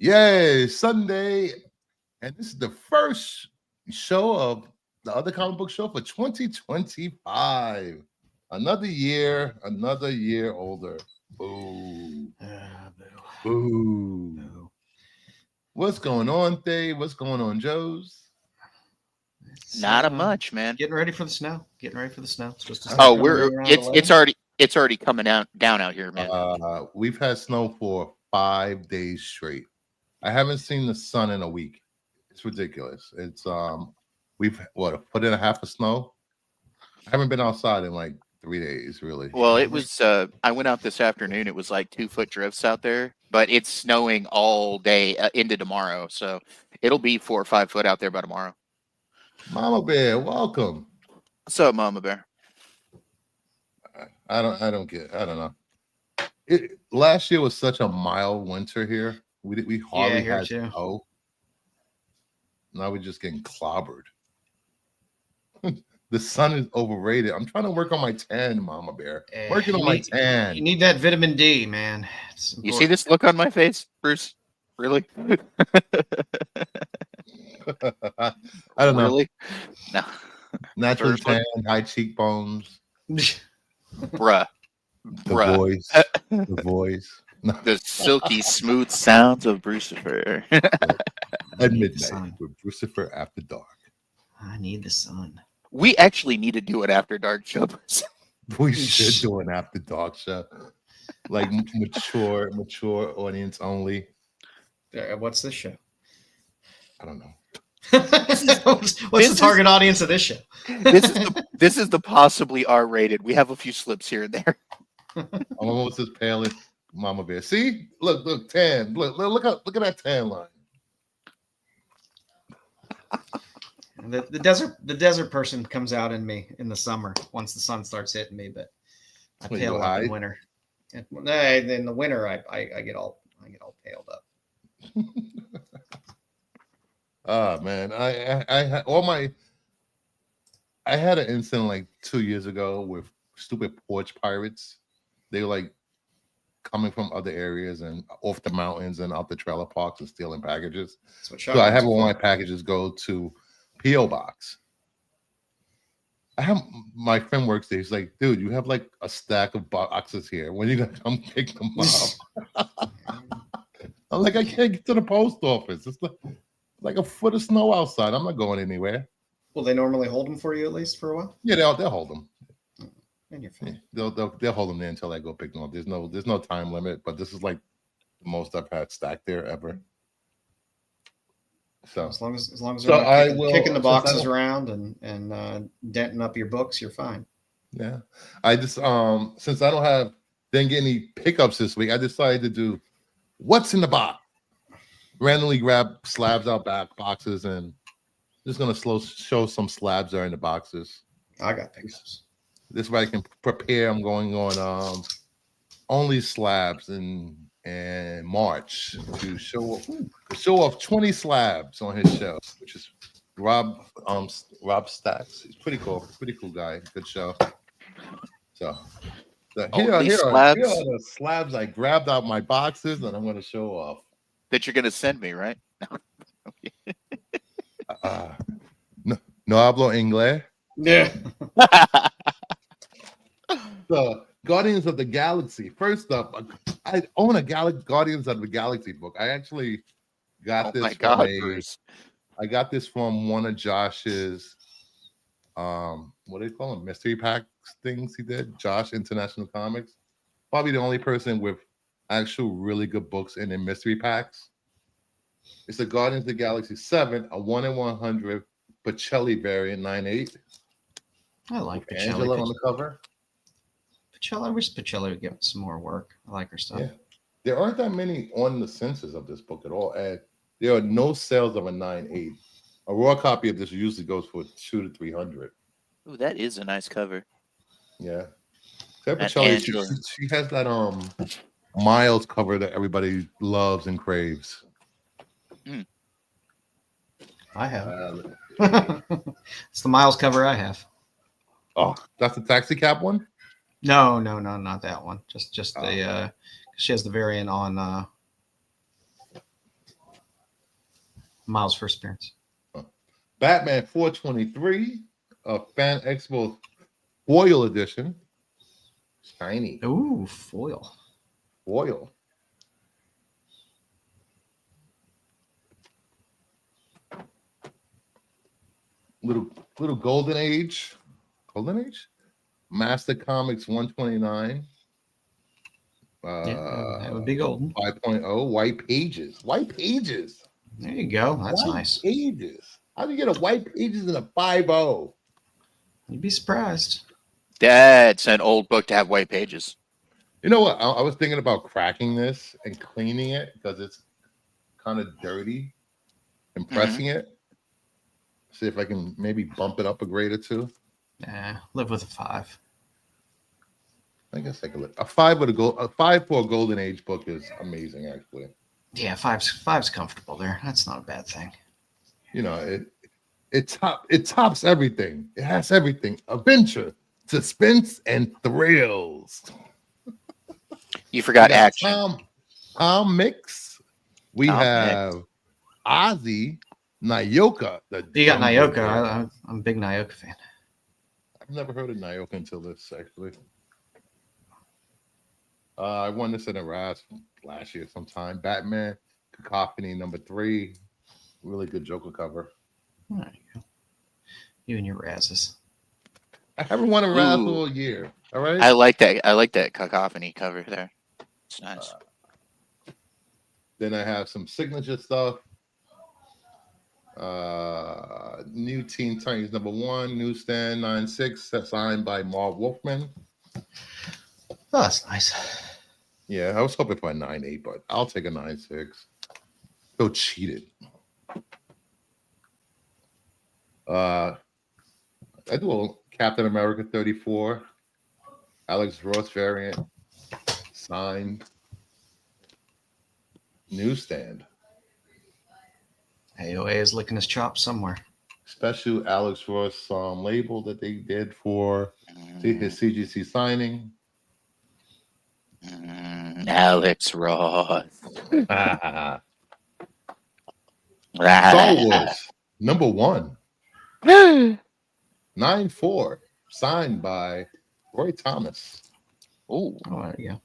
Yay, Sunday. And this is the first show of the other comic book show for 2025. Another year older. Boo. Boo. What's going on, Dave? What's going on, Joe's? Not much, man. Getting ready for the snow. It's just it's already coming down out here, man. We've had snow for 5 days straight. I haven't seen the sun in a week. It's ridiculous. It's we've a foot and a half of snow. I haven't been outside in like 3 days, really. Well, it was I went out this afternoon. It was like 2-foot drifts out there, but it's snowing all day into tomorrow, so it'll be 4 or 5 foot out there by tomorrow. Mama Bear, welcome. What's up, Mama Bear? I don't know. Last year was such a mild winter here. We hardly had snow. Now we're just getting clobbered. The sun is overrated. I'm trying to work on my tan, Mama Bear. Working on my tan. You need that vitamin D, man. You see this look on my face, Bruce? Really? I don't know. Really? No. Natural tan, high cheekbones. Bruh. The voice. The silky smooth sounds of Brucifer. At midnight with Brucifer After Dark. I need the sun. We actually need to do an After Dark show. We should do an After Dark show. Like mature audience only. What's this show? I don't know. What's the target audience of this show? This is the possibly R-rated. We have a few slips here and there. I'm almost as pale as Mama Bear. See? Look, tan. Look at that tan line. The desert person comes out in me in the summer once the sun starts hitting me, but I pale up in winter. And in the winter, I get all paled up. Oh man, I had an incident like 2 years ago with stupid porch pirates. They were like coming from other areas and off the mountains and out the trailer parks and stealing packages. So I have all my packages go to P.O. Box. I have my friend works there. He's like, dude, you have like a stack of boxes here. When are you gonna come pick them up? I'm like, I can't get to the post office. It's like a foot of snow outside. I'm not going anywhere. Will they normally hold them for you at least for a while? Yeah, they'll hold them. And you're fine. They'll hold them there until I go pick them up. There's no time limit, but this is like the most I've had stacked there ever. So as long as they're not kicking the boxes around and denting up your books, you're fine. Yeah, I just since I didn't get any pickups this week, I decided to do what's in the box. Randomly grab slabs out back boxes and just gonna show some slabs that are in the boxes. I got pickups. This way I can prepare. I'm going on only slabs in March to show off 20 slabs on his show, which is Rob Stacks. He's pretty cool guy. Good show. So here are the slabs I grabbed out my boxes and I'm going to show off. That you're going to send me, right? No hablo inglés. Yeah. The Guardians of the Galaxy. First up, I own a Guardians of the Galaxy book. I actually got this. Bruce. I got this from one of Josh's what do you call them? Mystery packs things he did. Josh International Comics. Probably the only person with actual really good books in their mystery packs. It's the Guardians of the Galaxy 7, a 1 in 100 Pacelli variant 9/8. I like Pacelli. Angela on the cover. I wish Pacelli would get some more work. I like her stuff. Yeah. There aren't that many on the census of this book at all. And there are no sales of a 9/8. A raw copy of this usually goes for $200 to $300. Ooh, that is a nice cover. Yeah. Pacelli, she has that Miles cover that everybody loves and craves. Mm. I have. It's the Miles cover I have. Oh, that's the taxi cab one? No, not that one. Just the she has the variant on Miles' first appearance. Batman 423, Fan Expo Foil Edition. Shiny. Ooh, foil. Foil. Little Golden Age. Golden Age? Master Comics 129. That would be golden. 5.0. White Pages. White Pages. There you go. That's White nice. Pages. How do you get a White Pages in a 5.0? You'd be surprised. That's an old book to have white pages. You know what? I was thinking about cracking this and cleaning it because it's kind of dirty and pressing it. See if I can maybe bump it up a grade or two. Nah, live with a 5. I guess I could live. A 5 for a Golden Age book is amazing, actually. Yeah, five's comfortable there. That's not a bad thing. You know, it tops everything. It has everything: adventure, suspense, and thrills. You forgot action. Tom Mix. We have Ozzy, Nyoka. You got Nyoka. I'm a big Nyoka fan. I've never heard of Nyoka until this, actually. I won this in a Raz last year sometime. Batman Cacophony #3. Really good Joker cover. There you go. You and your Razes. I haven't won a Raz all year. All right. I like that Cacophony cover there. It's nice. Then I have some signature stuff. New Teen Titans #1, newsstand 9.6, signed by Marv Wolfman. Oh, that's nice. Yeah, I was hoping for a 9.8, but I'll take a 9.6. So cheated. I do a Captain America 34, Alex Ross variant, signed, newsstand. AOA is licking his chops somewhere. Special Alex Ross label that they did for his CGC signing. Alex Ross. Star Wars #1. 9.4, signed by Roy Thomas. Oh, there you go.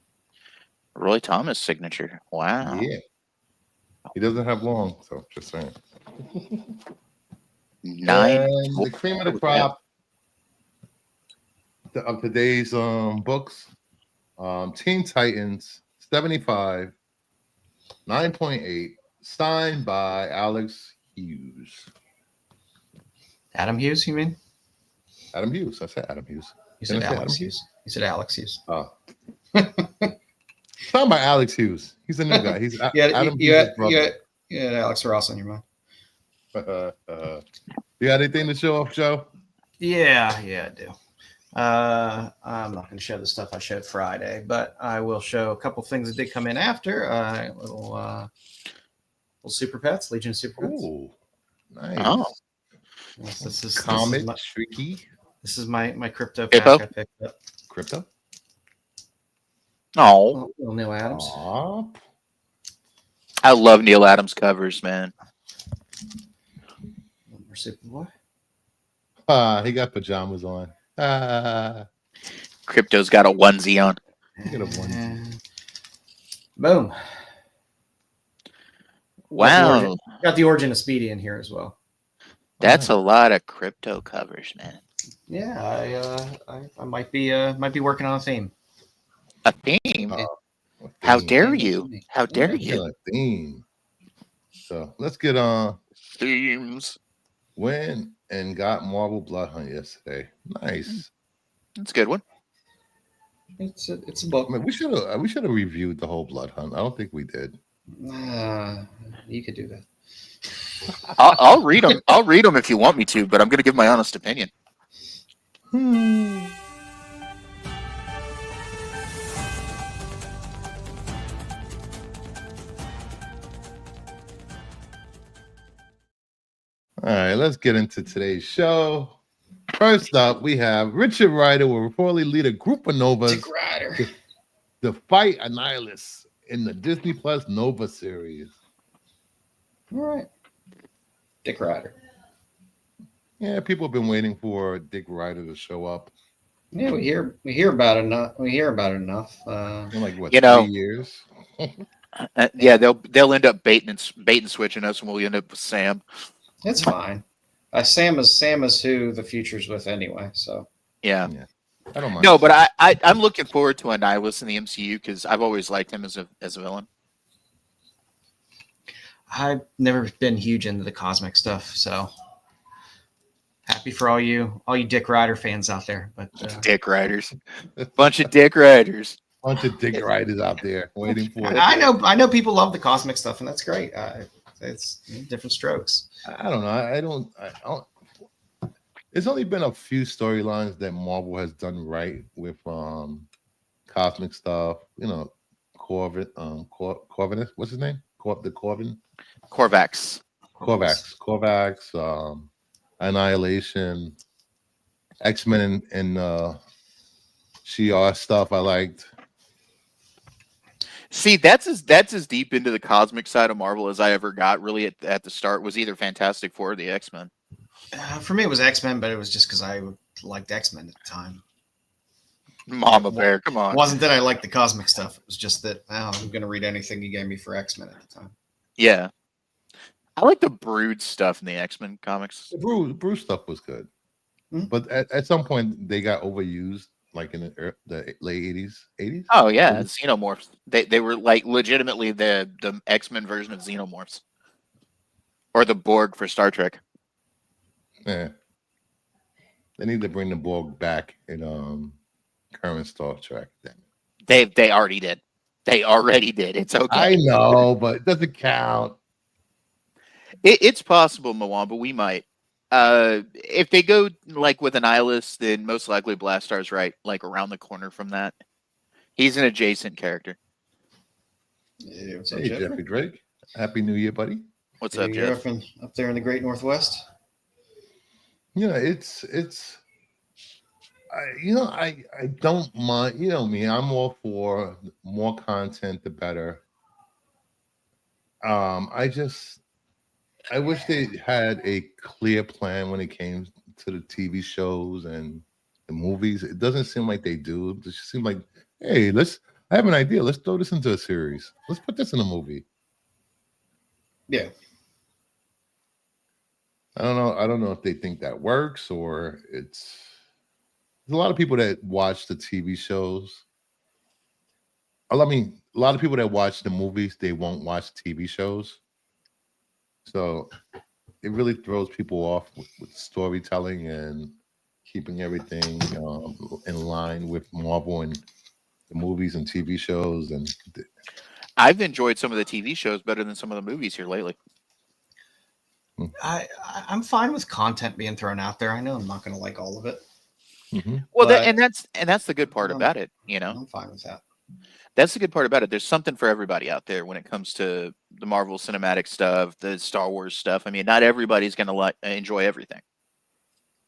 Roy Thomas signature. Wow. Yeah. He doesn't have long, so just saying. 9. And the cream of the crop of today's books, Teen Titans 75, 9.8, signed by Alex Hughes. Adam Hughes, you mean? Adam Hughes. I said Adam Hughes. You said Alex Hughes. You said Alex Hughes. Oh. Talking about Alex Hughes. He's a new guy. He's Adam Hughes' brother. You had Alex Ross on your mind. You got anything to show off, Joe? Yeah, I do. I'm not going to show the stuff I showed Friday, but I will show a couple things that did come in after. Little Super Pets, Legion of Super Pets. Oh, nice. Oh. This is Comet, Shrieky. This is my crypto pack I picked up. Crypto? Oh. Little Neil Adams. Aww. I love Neil Adams covers, man. More Superboy. He got pajamas on. Crypto's got a onesie on. Boom. Wow. Got the origin of Speedy in here as well. That's a lot of crypto covers, man. Yeah, I might be working on a theme. A theme? How dare you? How dare you? A theme. So let's get on themes. Went and got Marvel Blood Hunt yesterday. Nice. That's a good one. It's a book. I mean, we should have reviewed the whole Blood Hunt. I don't think we did. You could do that. I'll read them. I'll read them if you want me to, but I'm going to give my honest opinion. All right, let's get into today's show. First up, we have Richard Rider will reportedly lead a group of Novas to fight Annihilus in the Disney Plus Nova series. All right. Dick Rider. Yeah, people have been waiting for Dick Ryder to show up Yeah, we hear about it enough. We hear about it enough. in like what You 3 years. yeah, they'll end up bait and switching us, and we'll end up with Sam. It's fine. Sam is who the future's with anyway. So Yeah. Yeah, I don't mind. No, but I'm looking forward to a Nihilus in the MCU because I've always liked him as a villain. I've never been huge into the cosmic stuff. So happy for all you Dick Rider fans out there. But Dick Riders, bunch of Dick Riders. Bunch of Dick Riders out there waiting for it. I know people love the cosmic stuff, and that's great. It's different strokes. I don't know. I don't. It's only been a few storylines that Marvel has done right with cosmic stuff. You know, Corvin. What's his name? The Corvin. Korvax. Korvax. Annihilation. X-Men and Shi'ar stuff. I liked. See, that's as deep into the cosmic side of Marvel as I ever got. Really, at the start was either Fantastic Four or the X-Men. For me, it was X-Men, but it was just because I liked X-Men at the time. Mama Bear, come on. It wasn't that I liked the cosmic stuff. It was just that I'm going to read anything you gave me for X-Men at the time. Yeah, I like the Brood stuff in the X-Men comics. The Bruce stuff was good, but at some point they got overused, like in the late 80s. Oh yeah, Xenomorphs. They were like legitimately the X-Men version of Xenomorphs, or the Borg for Star Trek. Yeah, they need to bring the Borg back in current Star Trek. They already did. They already did. It's okay. I know, but it doesn't count. It's possible, Mawan, but we might. If they go like with an Nihilus, then most likely Blastar's right, like around the corner from that. He's an adjacent character. Yeah, what's up, Hey, Jeffrey Drake. Happy New Year, buddy. What's up, Jeff? Up there in the Great Northwest. Yeah, it's. I don't mind. You know me. I'm all for more content, the better. I wish they had a clear plan when it came to the TV shows and the movies. It doesn't seem like they do. It just seems like, hey, I have an idea. Let's throw this into a series. Let's put this in a movie. Yeah. I don't know if they think that works or there's a lot of people that watch the TV shows. I mean, a lot of people that watch the movies, they won't watch TV shows. So it really throws people off with storytelling and keeping everything in line with Marvel and the movies and TV shows. And I've enjoyed some of the TV shows better than some of the movies here lately. I'm fine with content being thrown out there. I know I'm not going to like all of it. Mm-hmm. Well, that's the good part about it. You know, I'm fine with that. That's the good part about it. There's something for everybody out there when it comes to the Marvel Cinematic stuff, the Star Wars stuff. I mean, not everybody's going to enjoy everything.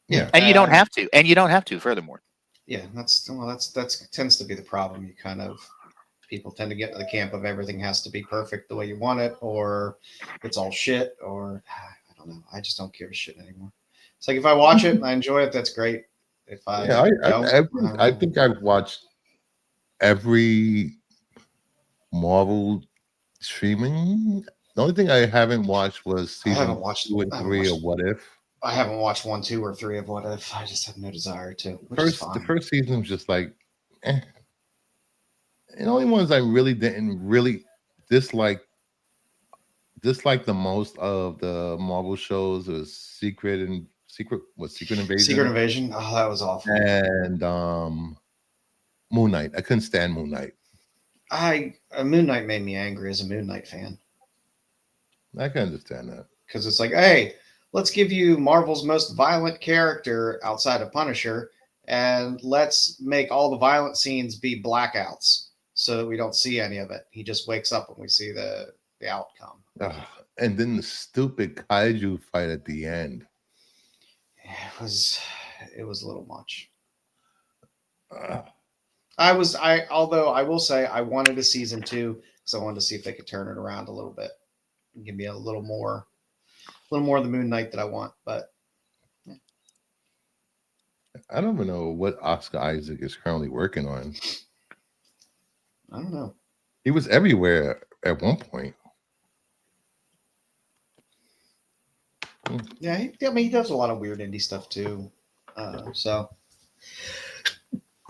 Yeah, and you don't have to. And you don't have to. Furthermore. Yeah, that's tends to be the problem. People tend to get to the camp of everything has to be perfect the way you want it, or it's all shit, or I don't know. I just don't give a shit anymore. It's like if I watch it and I enjoy it, that's great. If I I think I've watched every Marvel streaming. The only thing I haven't watched was season 2 and 3 of What If. I haven't watched 1, 2, or 3 of What If. I just have no desire to. The first season was just like, eh. And the only ones I didn't really dislike the most of the Marvel shows was Secret Invasion. Secret Invasion. Oh, that was awful. And Moon Knight. I couldn't stand Moon Knight. Moon Knight made me angry as a Moon Knight fan. I can understand that. Because it's like, hey, let's give you Marvel's most violent character outside of Punisher, and let's make all the violent scenes be blackouts so that we don't see any of it. He just wakes up when we see the outcome. And then the stupid kaiju fight at the end. It was a little much. Although I will say I wanted a season 2 because I wanted to see if they could turn it around a little bit and give me a little more little more of the Moon Knight that I want. But I don't even know what Oscar Isaac is currently working on. I don't know. He was everywhere at one point. Yeah, I mean, he does a lot of weird indie stuff too. So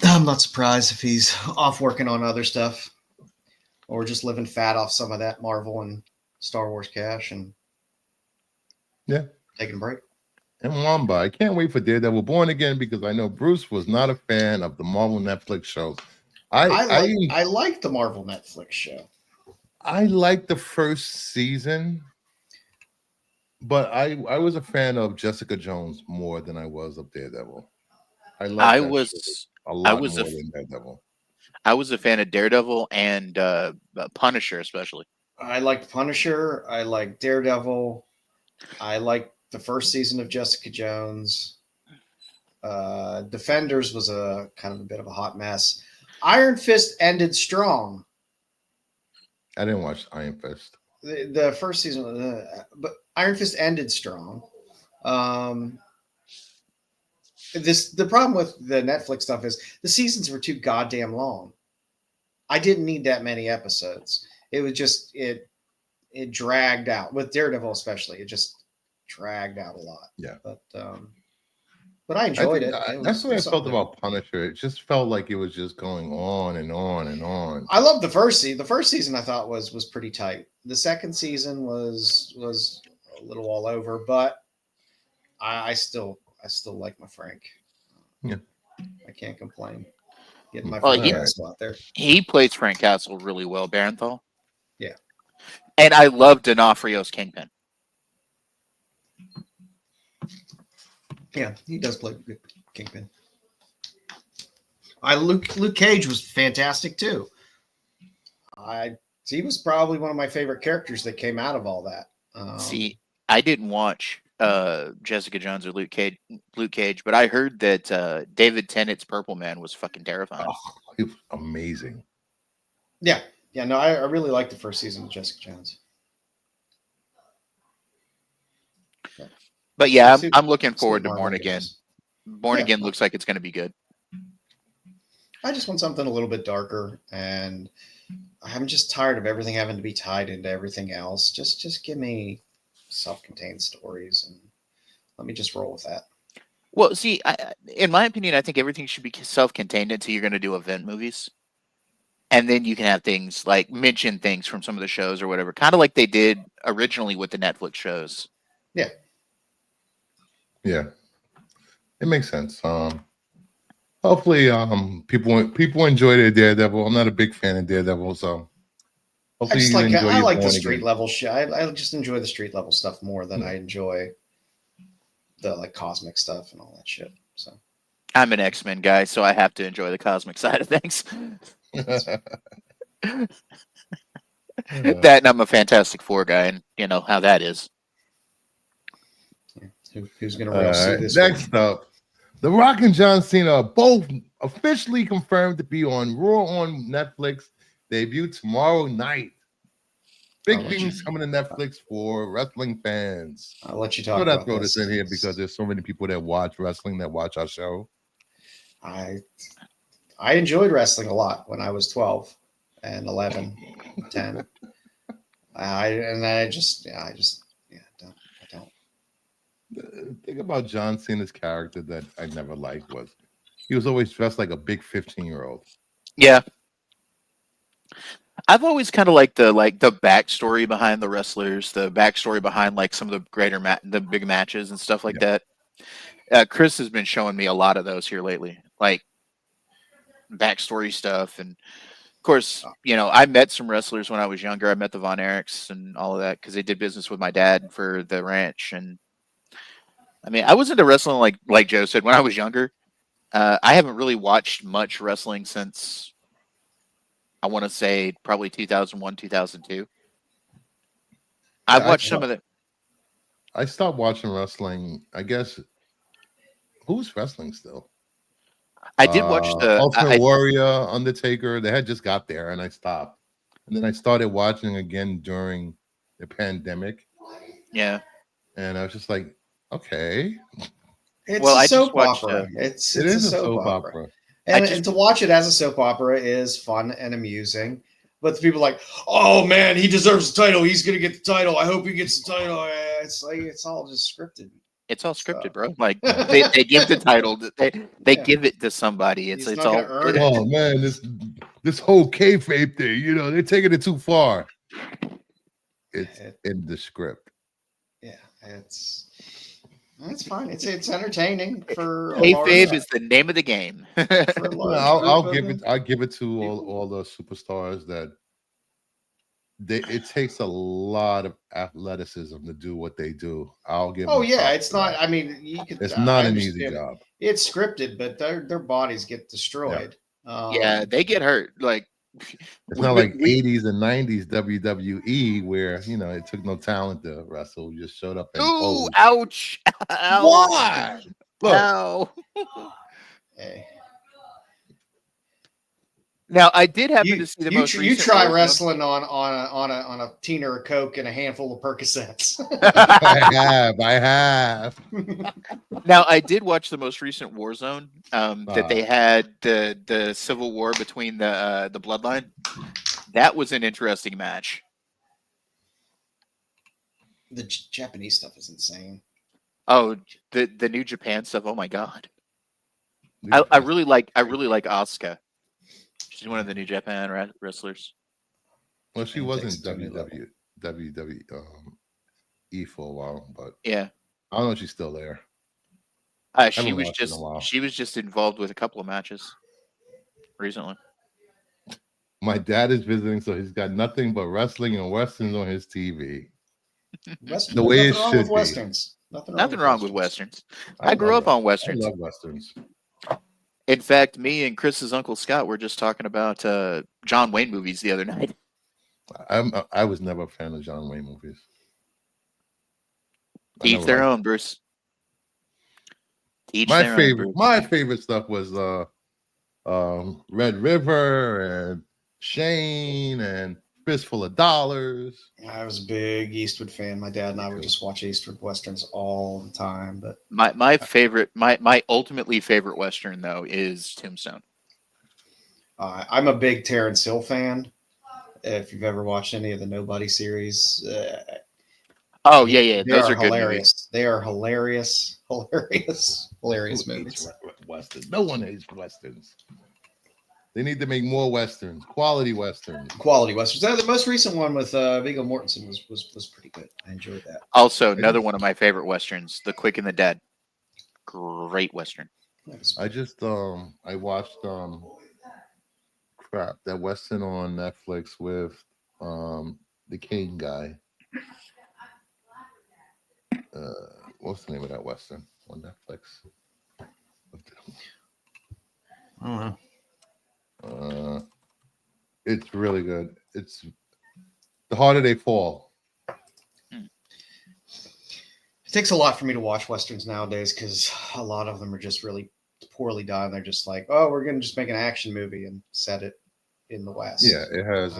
I'm not surprised if he's off working on other stuff or just living fat off some of that Marvel and Star Wars cash and taking a break. And Wamba, I can't wait for Daredevil Born Again because I know Bruce was not a fan of the Marvel Netflix shows. I like the Marvel Netflix show. I liked the first season, but I was a fan of Jessica Jones more than I was of Daredevil. I was a lot was more a- than Daredevil. I was a fan of Daredevil and Punisher, especially. I liked Punisher. I liked Daredevil. I liked the first season of Jessica Jones. Defenders was a kind of a bit of a hot mess. Iron Fist ended strong. I didn't watch Iron Fist. The first season, but Iron Fist ended strong. The problem with the Netflix stuff is the seasons were too goddamn long. I didn't need that many episodes. It was just it dragged out with Daredevil, especially. It just dragged out a lot. Yeah, but I enjoyed it. That's what I felt about Punisher. It just felt like it was just going on and on and on. I loved the first season. The first season I thought was pretty tight. The second season was a little all over, but I still like my Frank. Yeah, I can't complain. Getting my Well, Frank Castle out there. He plays Frank Castle really well, Barenthal. Yeah, and I love D'Onofrio's Kingpin. Yeah, he does play good Kingpin. Luke Cage was fantastic too. He was probably one of my favorite characters that came out of all that. See, I didn't watch Jessica Jones or Luke Cage, but I heard that David Tennant's Purple Man was fucking terrifying. Oh, he was amazing. Yeah. No, I really liked the first season of Jessica Jones. But yeah, I'm looking forward to Born Again. Born Again well, looks like it's going to be good. I just want something a little bit darker, and I'm just tired of everything having to be tied into everything else. Just give me self-contained stories, and let me just roll with that. Well, see, in my opinion, I think everything should be self-contained until you're going to do event movies. And then you can have things like mention things from some of the shows or whatever, kind of like they did originally with the Netflix shows. Yeah. Yeah. It makes sense. Hopefully people enjoy their Daredevil. I'm not a big fan of Daredevil, so hopefully I like the street level shit. I just enjoy the street level stuff more than I enjoy the like cosmic stuff and all that shit. So I'm an X-Men guy, so I have to enjoy the cosmic side of things. That and I'm a Fantastic Four guy, and you know how that is. Who's going to see this? Next up, The Rock and John Cena are both officially confirmed to be on Raw on Netflix. Debut tomorrow night. Big things coming to Netflix for wrestling fans. I'll let you talk about throw this in here because there's so many people that watch wrestling that watch our show. I enjoyed wrestling a lot when I was 12 and 11, 10. I don't. The thing about John Cena's character that I never liked was he was always dressed like a big 15-year-old. Yeah. I've always kind of liked the backstory behind the wrestlers, the backstory behind like some of the the big matches and stuff like that. Chris has been showing me a lot of those here lately, like backstory stuff. And of course, you know, I met some wrestlers when I was younger. I met the Von Erichs and all of that because they did business with my dad for the ranch. And I mean, I was into wrestling like Joe said when I was younger. I haven't really watched much wrestling since I want to say probably 2001, 2002. I've watched some of it. I stopped watching wrestling. I guess who's wrestling still? I did watch the Ultimate Warrior, Undertaker. They had just got there, and I stopped. And then I started watching again during the pandemic. Yeah. and I was just like, okay, It's Well, a I just soap watched, opera. It's it a is a soap opera. I And, just- and to watch it as a soap opera is fun and amusing. But the people are like, oh man, he deserves the title. He's gonna get the title. I hope he gets the title. It's like it's all just scripted. It's all stuff. scripted, bro. Like they give the title, they give it to somebody. He's It's not all. gonna earn it. oh man, this whole kayfabe thing, they're taking it too far. It's in the script. Yeah, it's fine. It's entertaining for a Kayfabe large, is the name of the game. for a large I'll group give of it. I give it to all the superstars that it takes a lot of athleticism to do what they do. I'll give. Oh them yeah, props it's for not. that. I mean, you could. It's I not an easy understand. job. It's scripted, but their bodies get destroyed. Yeah, they get hurt. Like It's not like 80s and 90s WWE where it took no talent to wrestle. You just showed up and Ooh, posed. ouch! Ow. Why? Look, Ow. Hey. Now I did happen to see the most You recent try Warzone. wrestling on a tina or Coke and a handful of Percocets. I have. Now I did watch the most recent Warzone that they had the civil war between the bloodline. That was an interesting match. The Japanese stuff is insane. Oh, the New Japan stuff. Oh my god. I really like Asuka. She's one of the New Japan wrestlers. Well, she And wasn't takes it to a new level. WWE for a while, but Yeah. I don't know if she's still there. She haven't was watched it in a while. just involved with a couple of matches recently. My dad is visiting, so he's got nothing but wrestling and westerns on his TV. Western, The way it nothing wrong should with be. westerns. Nothing wrong with westerns. I love grew up on Westerns. westerns. I love westerns. In fact, me and Chris's uncle Scott were just talking about John Wayne movies the other night. I was never a fan of John Wayne movies. I Each never their liked own, Bruce. Each My their favorite, own, Bruce. my favorite stuff was Red River and Shane and Fistful of Dollars. I was a big Eastwood fan. My dad and I would just watch Eastwood westerns all the time. But My favorite, my ultimately favorite western though is Tombstone. I'm a big Terrence Hill fan. If you've ever watched any of the Nobody series, Oh yeah, they those are are good movies. hilarious. They are hilarious movies. Westerns. No one hates westerns. They need to make more westerns, quality westerns. Quality westerns. The most recent one with Viggo Mortensen was pretty good. I enjoyed that. Also, another one of my favorite westerns, The Quick and the Dead. Great western. I just I watched that western on Netflix with the Kane guy. What's the name of that western on Netflix? I don't know. It's really good. It's The Harder They Fall. It takes a lot for me to watch westerns nowadays because a lot of them are just really poorly done. They're just like, oh, we're gonna just make an action movie and set it in the West. Yeah, it has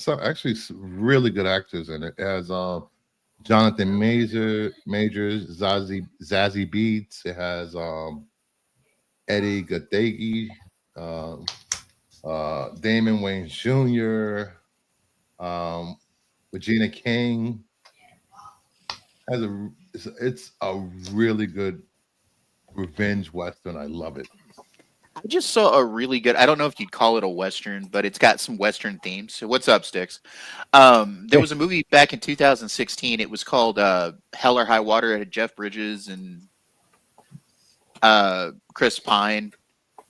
some actually really good actors in it. It has Jonathan Majors, Zazie Beetz. It has Eddie Gadegi, Damon Wayans Jr., Regina King. It's a really good revenge western. I love it. I just saw a really good. I don't know if you'd call it a western, but it's got some western themes. So what's up, Sticks? There was a movie back in 2016. It was called Hell or High Water. It had Jeff Bridges and Chris Pine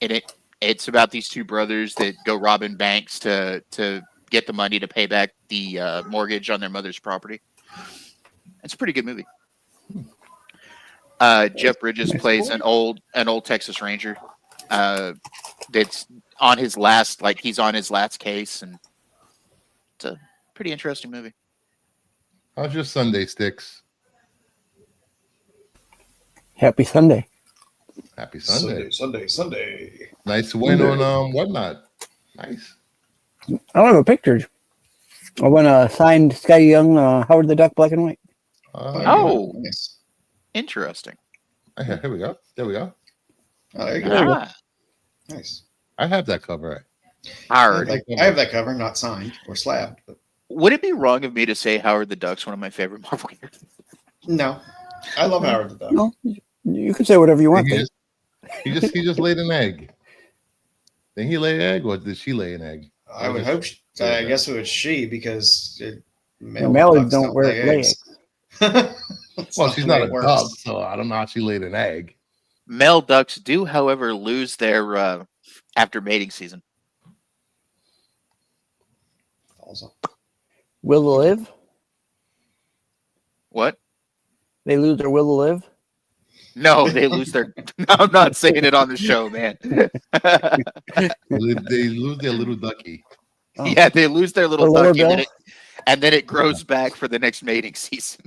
in it. It's about these two brothers that go robbing banks to get the money to pay back the mortgage on their mother's property. It's a pretty good movie. Jeff Bridges plays an old Texas Ranger. That's on his last, he's on his last case, and it's a pretty interesting movie. How's your Sunday, Sticks? Happy Sunday. Happy Sunday. Sunday. Nice win on Whatnot. Nice. I don't have pictures. I want a signed Scotty Young, Howard the Duck, black and white. Oh. Nice. Interesting. Here we go. There we go. Oh, there you go. Ah, Nice. I have that cover. Howard. I have that cover, not signed or slabbed. But Would it be wrong of me to say Howard the Duck's one of my favorite Marvel characters? no, I love Howard the Duck. No, you can say whatever you want. He Dave. just laid an egg. Did he lay an egg, or did she lay an egg? I would hope. I guess it was she because Male ducks don't wear lay eggs. Well, she's not a works. duck, so I don't know how she laid an egg. Male ducks do, however, lose their after mating season. Also, Will to live? What? They lose their will to live? No, they lose their. I'm not saying it on the show, man. They lose their little ducky. Oh. Yeah, they lose their little The lower ducky, bill? and then it grows back for the next mating season.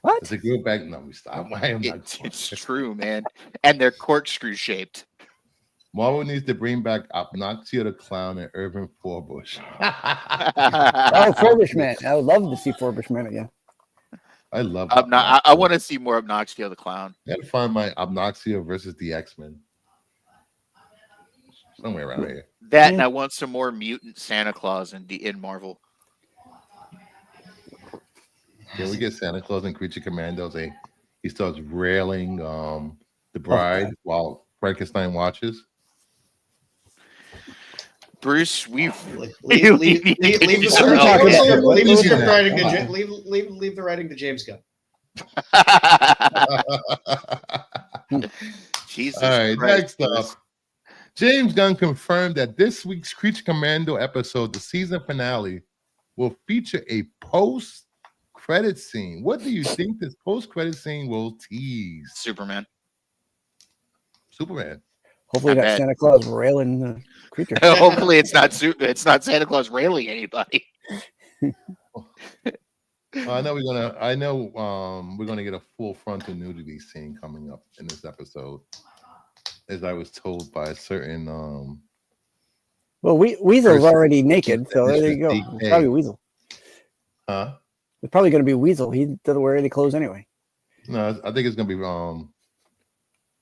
What? Does it grow back? No, we stop. I am not. It's true, man. And they're corkscrew shaped. Marvel needs to bring back Obnoxia the Clown and Irvin Forbush. Oh, Furbishment. I would love to see Furbishment again. I love I want to see more Obnoxia the Clown. I gotta find my Obnoxia versus the X-Men. Somewhere around here. That, and I want some more mutant Santa Claus in Marvel. Can we get Santa Claus and Creature Commandos? He starts railing the bride while Frankenstein watches. Bruce, we've leave the writing to James Gunn. Jesus. All right, Christ, next up. James Gunn confirmed that this week's Creature Commando episode, the season finale, will feature a post-credit scene. What do you think this post-credit scene will tease? Superman. Hopefully I not bet. Santa Claus railing the creature. Hopefully it's not Santa Claus railing anybody. I know we're gonna get a full frontal nudity scene coming up in this episode, as I was told by a certain Well, Weasel's Person- already naked, so there you go. DK. It's probably Weasel. It's probably going to be Weasel. He doesn't wear any clothes anyway. No, I think it's gonna be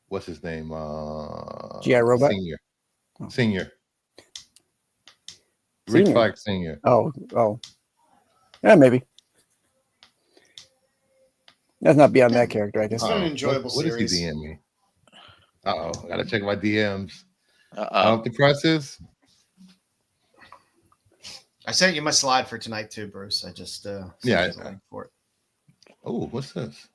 what's his name? G.I. Robot? Senior. Rick Senior? Flag Senior. Oh. Yeah, maybe. That's not beyond that character, I guess. It's been an enjoyable What series. is he DM me? I gotta check my DMs. Uh-oh. The presses. I sent you my slide for tonight too, Bruce. I just sent you the link for it. Oh, what's this?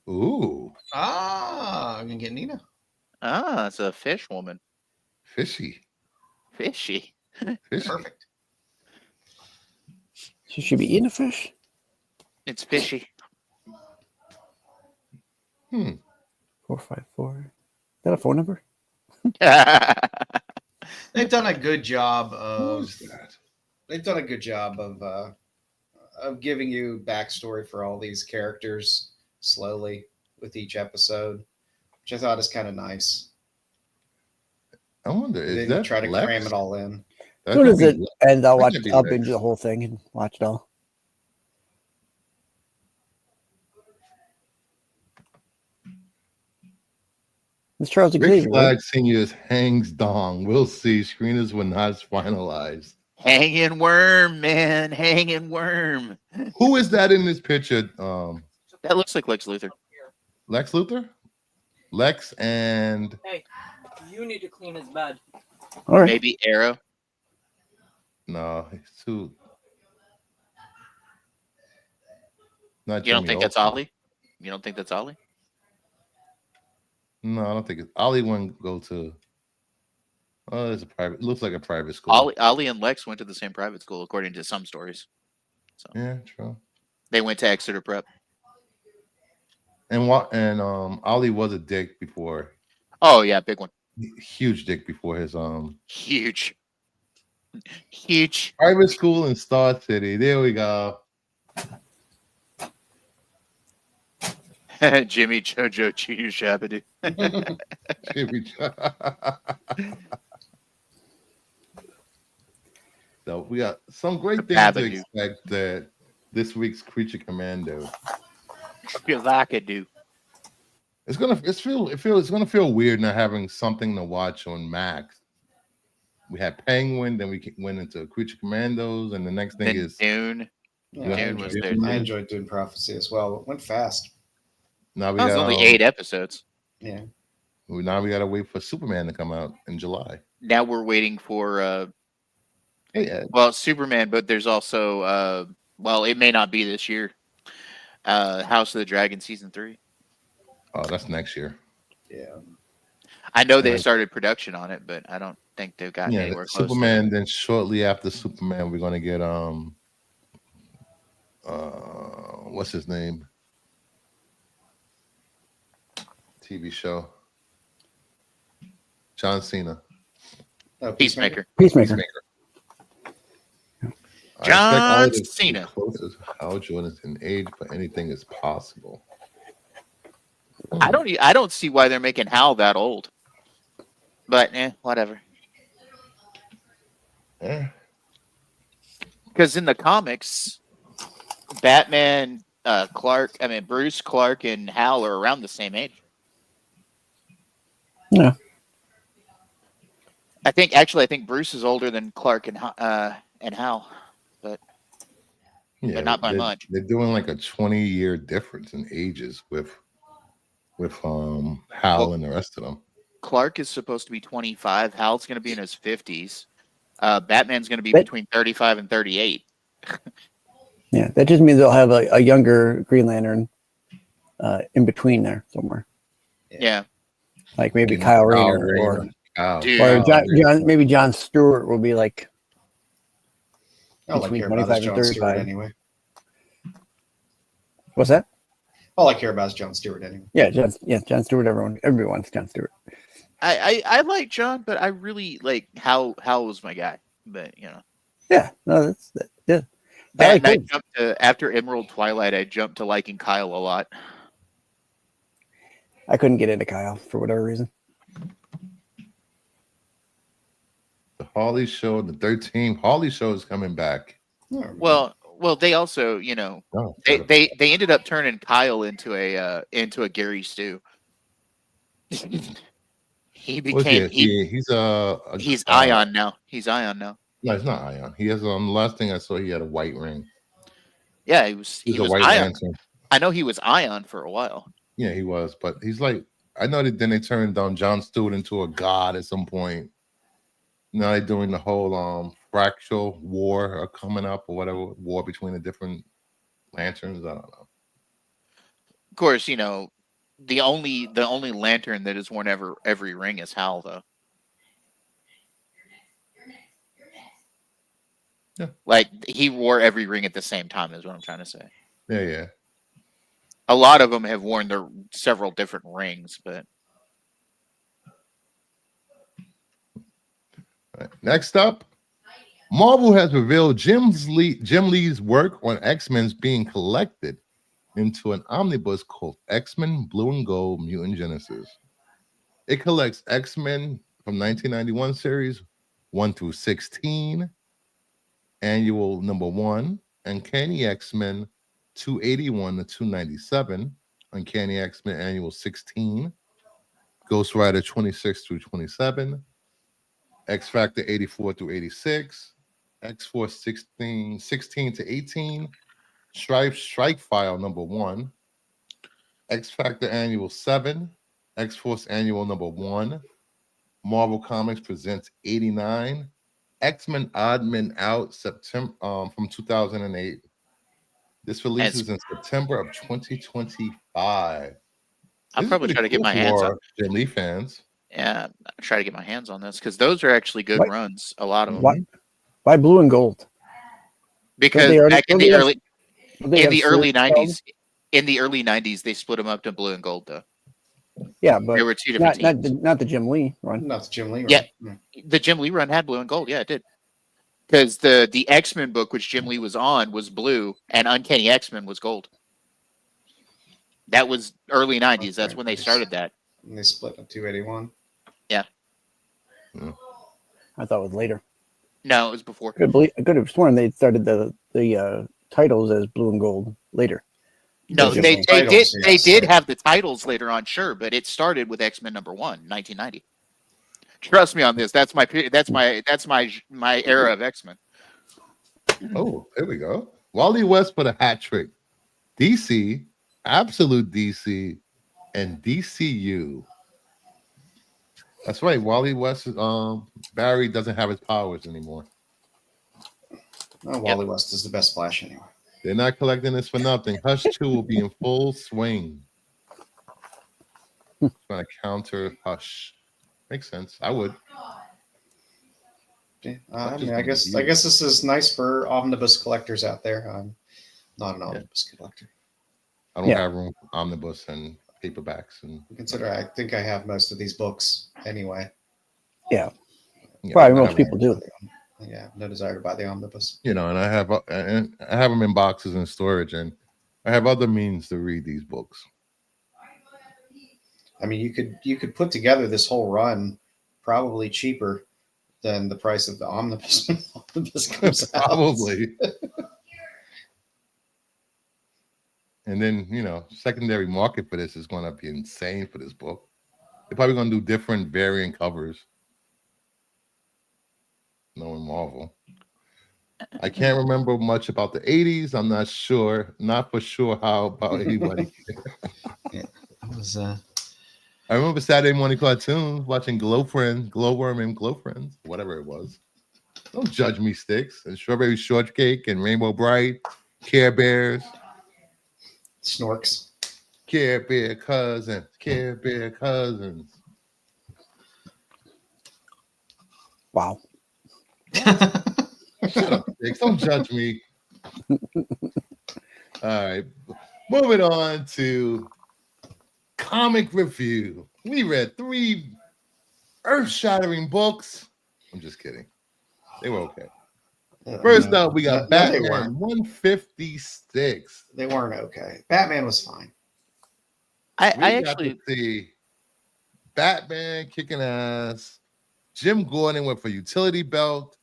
Ooh, I'm gonna get Nina. It's a fish woman. fishy. Fishy. Perfect. Should she be eating a fish? It's fishy. 454. Is that a phone number? They've done a good job Who's that? They've done a good job of giving you backstory for all these characters slowly with each episode, which I thought is kind of nice. I wonder, They is didn't that try to Lex? cram it all in. That As soon could as be it Lex. ends, I'll That could be binge Lex. the whole thing and watch it all. It's Charles Rick Xavier. right? Flag Senior's hangs dong. We'll see. Screeners were not finalized. Hanging worm, man. Hanging worm. Who is that in this picture? That looks like Lex Luthor. Lex Luthor? Lex and Hey, you need to clean his bed. All right. Maybe Arrow. no, it's too. Not You don't Jimmy think that's Olsen. Ollie? You don't think that's Ollie? No, I don't think it's Ollie wouldn't go to. Oh, it's a private. It looks like a private school. Ollie and Lex went to the same private school, according to some stories. So Yeah, true. they went to Exeter Prep. And Ollie was a dick before, Oh yeah, big one. huge dick before his Huge. private school in Star City. There we go. Jimmy Jojo Chew Shabadoo. So we got some great The things to Babadook. expect that this week's Creature Commando. Shivakadu. It's gonna feel weird not having something to watch on Max. We had Penguin, then we went into Creature Commandos, and the next thing Then is Dune. Yeah, Dune was there too. I enjoyed Dune Prophecy as well. It went fast. now we That was got only 8 episodes. Yeah. now we gotta wait for Superman to come out in July. Now we're waiting for Hey, Ed. well, Superman, but there's also well, it may not be this year. House of the Dragon season 3. Oh, that's next year. Yeah. I know they Right. started production on it, but I don't think they've gotten Yeah, anywhere close. Superman. Then shortly after Superman, we're gonna get what's his name? TV show. John Cena. Oh, Peacemaker. Peacemaker. I John expect all of this to be Cena. close as Hal Jordan in age, but anything is possible. I don't see why they're making Hal that old. But whatever. Yeah. Because in the comics, Batman, Bruce, Clark, and Hal are around the same age. Yeah. I think Bruce is older than Clark and Hal, but not by much. They're doing like a 20-year difference in ages with Hal and the rest of them. Clark is supposed to be 25. Hal's going to be in his 50s. Batman's going to be between 35 and 38. Yeah, that just means they'll have a younger Green Lantern in between there somewhere. Yeah. Like maybe And Kyle Rayner Dude. or maybe John Stewart will be like All I between care about 25 is and John Stewart 35. anyway. What's that? All I care about is John Stewart anyway. Yeah, John Stewart. Everyone's John Stewart. I like John, but I really like Hal was my guy. But Yeah, no, yeah. I like jumped to, after Emerald Twilight, I jumped to liking Kyle a lot. I couldn't get into Kyle for whatever reason. The Harley Show, the 13th Harley Show is coming back. Well, they also, Oh, they ended up turning Kyle into a Gary Stu. He became he's Ion now. He's Ion now. No, it's not Ion. He has last thing I saw, he had a white ring. Yeah, he was a white Ion. lantern. I know he was Ion for a while. Yeah, he was, but he's like, I know that then they turned John Stewart into a god at some point. Now they're doing the whole fractal war coming up or whatever, war between the different lanterns. I don't know. Of course, the only lantern that has worn every ring is Hal, though. Yeah. Like he wore every ring at the same time, is what I'm trying to say. Yeah. A lot of them have worn their several different rings, but All right. Next up, Marvel has revealed Jim Lee's work on X-Men's being collected into an omnibus called X-Men Blue and Gold Mutant Genesis. It collects X-Men from 1991 series 1 through 16, annual number 1, Uncanny X-Men 281 to 297, Uncanny X-Men annual 16, Ghost Rider 26 through 27, X Factor 84 through 86, X-Force 16 to 18, Strike File number 1, X Factor Annual 7, X-Force Annual number 1, Marvel Comics Presents 89, X-Men Odd Men Out September from 2008. This releases in September of 2025. I'll probably try to get my hands on Jim Lee fans. Yeah, I'll try to get my hands on this because those are actually good runs. A lot of them. Why blue and gold? Because back in the early 90s, they split them up to blue and gold, though. Yeah, but there were two different teams. Not the Jim Lee run. Not the Jim Lee run. Yeah, the Jim Lee run had blue and gold. Yeah, it did. Because the X-Men book, which Jim Lee was on, was blue, and Uncanny X-Men was gold. That was early 90s. Okay. That's when they started that. And they split in 281. Yeah. I thought it was later. No, it was before. I could have sworn they started the titles as blue and gold later. No, Just they the did titles, they yes. did have the titles later on, sure, but it started with X-Men #1, 1990. Trust me on this. That's my era of X-Men. Oh, there we go. Wally West for the hat trick. DC, Absolute DC, and DCU. That's right. Wally West, Barry doesn't have his powers anymore. Wally West is the best Flash anyway. They're not collecting this for nothing. Hush 2 will be in full swing. Trying to counter Hush. Makes sense. I would. Yeah, I guess this is nice for omnibus collectors out there. I'm not an omnibus collector. I don't have room for omnibus and paperbacks, and Consider I think I have most of these books anyway. Yeah, probably most people do. Yeah, no desire to buy the omnibus. And I have them in boxes in storage, and I have other means to read these books. I mean, you could put together this whole run probably cheaper than the price of the omnibus when the omnibus comes out. Probably. And then, secondary market for this is going to be insane for this book. They're probably going to do different variant covers. Knowing Marvel. I can't remember much about the 80s. I'm not sure. Not for sure how about anybody. It was, I remember Saturday morning cartoons, watching Glowworm and Glow Friends, whatever it was. Don't judge me, Sticks. And Strawberry Shortcake and Rainbow Bright, Care Bears. Snorks. Care Bear Cousins. Care Bear Cousins. Wow. Shut up, Sticks. Don't judge me. All right. Moving on to comic review. We read 3 earth-shattering books. I'm just kidding. They were okay. First up, we got Batman 156. They weren't okay. Batman was fine. I actually see Batman kicking ass, Jim Gordon with a utility belt,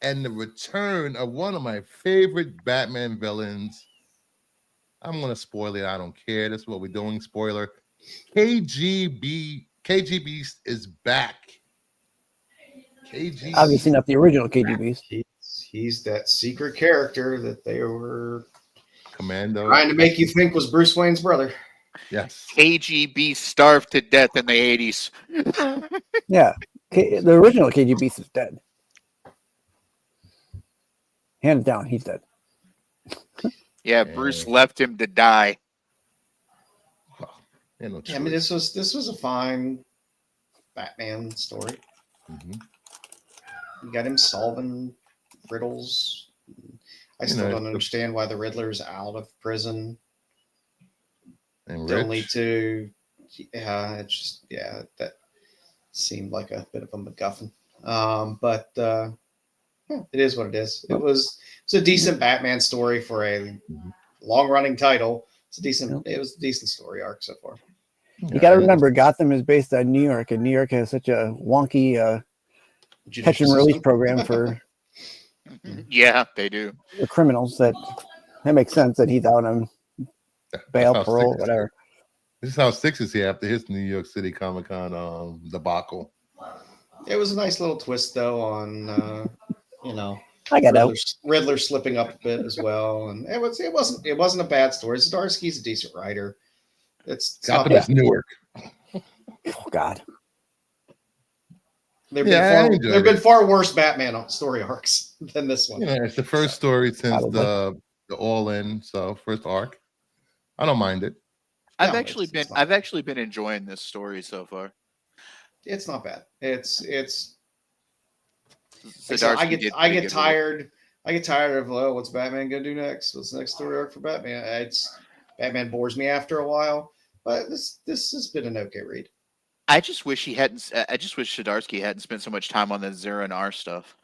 and the return of one of my favorite Batman villains. I'm gonna spoil it. I don't care. That's what we're doing. Spoiler. KGB is back. KGB. Obviously not the original KGBs. He's that secret character that they were Commando trying to make you think was Bruce Wayne's brother. Yes. KGB starved to death in the 80s. Yeah. The original KGB is dead. Hands down, he's dead. Yeah, Bruce left him to die. I mean, this was a fine Batman story. Mm-hmm. You got him solving riddles. I still don't understand why the Riddler's out of prison. And Only to, that seemed like a bit of a MacGuffin. But it is what it is. It's a decent Batman story for a long-running title. It was a decent story arc so far. You got to remember, Gotham is based on New York, and New York has such a wonky catch and release program for Yeah, they do. the criminals that makes sense that he's out on bail, parole, whatever. This is how Six is here after his New York City Comic Con debacle. It was a nice little twist, though, on I got Riddler slipping up a bit as well, and it wasn't a bad story. Zdarsky's a decent writer. It's Gotham is Newark. Oh God. There've been far worse Batman story arcs than this one. It's the first story since the All In, so first arc. I don't mind it. I've actually been enjoying this story so far. It's not bad. It's Zdarsky I get tired of what's Batman gonna do next? What's the next story arc for Batman? Batman bores me after a while, but this has been an okay read. I just wish Zdarsky hadn't spent so much time on the Zero and R stuff.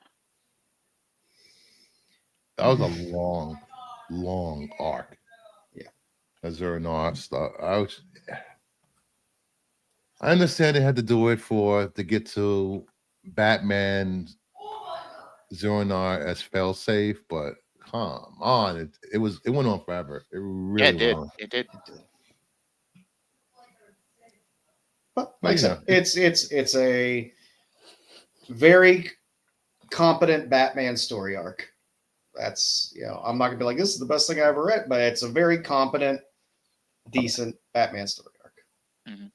That was a long arc. Yeah. The Zero and R stuff. I understand they had to do it to get to Batman Zero-Nar as failsafe, but come on, it went on forever. It really Yeah, it did. went on. It did. But But, like I said, it's a very competent Batman story arc. That's, I'm not gonna be like, this is the best thing I ever read, but it's a very competent, decent Batman story arc. Mm-hmm.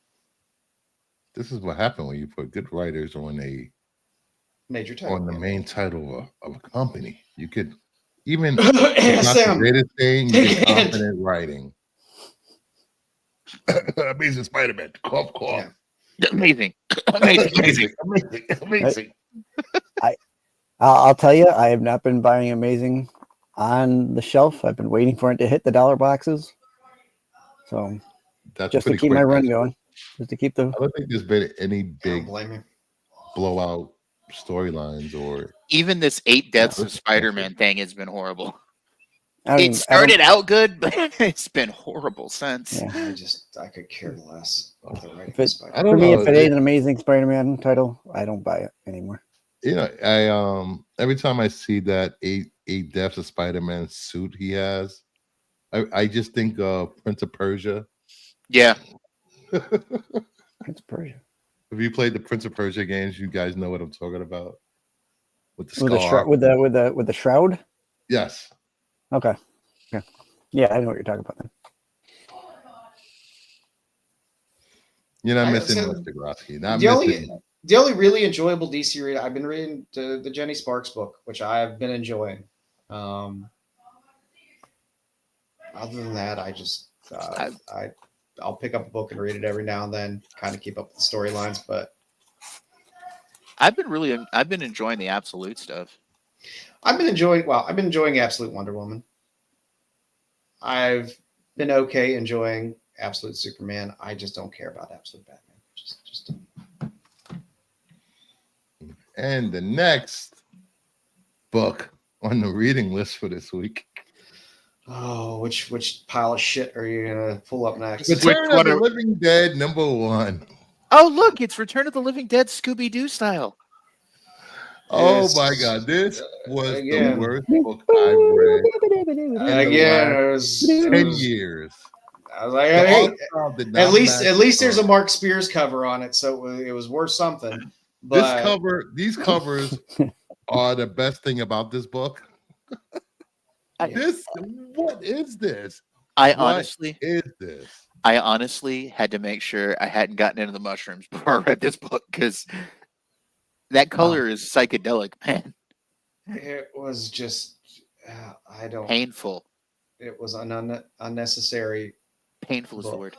This is what happened when you put good writers on Major title. on the main title of a company. You could even Yeah, it's not Sam, the greatest thing, take you a get hint. competent writing. Amazing Spider-Man. Cough, cough. Yeah. Amazing. Amazing. Amazing. I'll tell you, I have not been buying Amazing on the shelf. I've been waiting for it to hit the dollar boxes. So That's just to pretty keep quick, my run actually. going, just to keep the. I don't think there's been any I don't big blame you. blowout storylines or Even this 8 Deaths of that's Spider-Man thing has been horrible. I mean, It started out good, but it's been horrible since. Yeah. I could care less about the writing If it, of Spider-Man. I don't for me, know. if it ain't an Amazing Spider-Man title, I don't buy it anymore. I every time I see that eight Deaths of Spider-Man suit he has, I just think of Prince of Persia. Yeah. Prince of Persia. If you played the Prince of Persia games, you guys know what I'm talking about. With the With the scarf. with the shroud. Yes. Okay. Yeah, I know what you're talking about. Then. You're not I- missing so much, Degrassi. Not the missing. The only really enjoyable DC read, I've been reading the Jenny Sparks book, which I've been enjoying. Other than that, I just I'll pick up a book and read it every now and then, kind of keep up with the storylines. But I've been enjoying the Absolute stuff. I've been enjoying Absolute Wonder Woman. I've been okay enjoying Absolute Superman. I just don't care about Absolute Batman. Just And the next book on the reading list for this week. oh, which pile of shit are you gonna pull up next? Return of the Living Dead #1. Oh, look, it's Return of the Living Dead Scooby-Doo style. Oh my God, this was the Again. worst book I've read in the Again, last it 10 was- years. I was like, The hey, art style did not at least match there's up. a Mark Spears cover on it, so it was worth something. But These covers are the best thing about this book. What is this? I What honestly is this? had to make sure I hadn't gotten into the mushrooms before I read this book because that color is psychedelic, man. it was just Painful. It was an unnecessary. Painful is the book. word.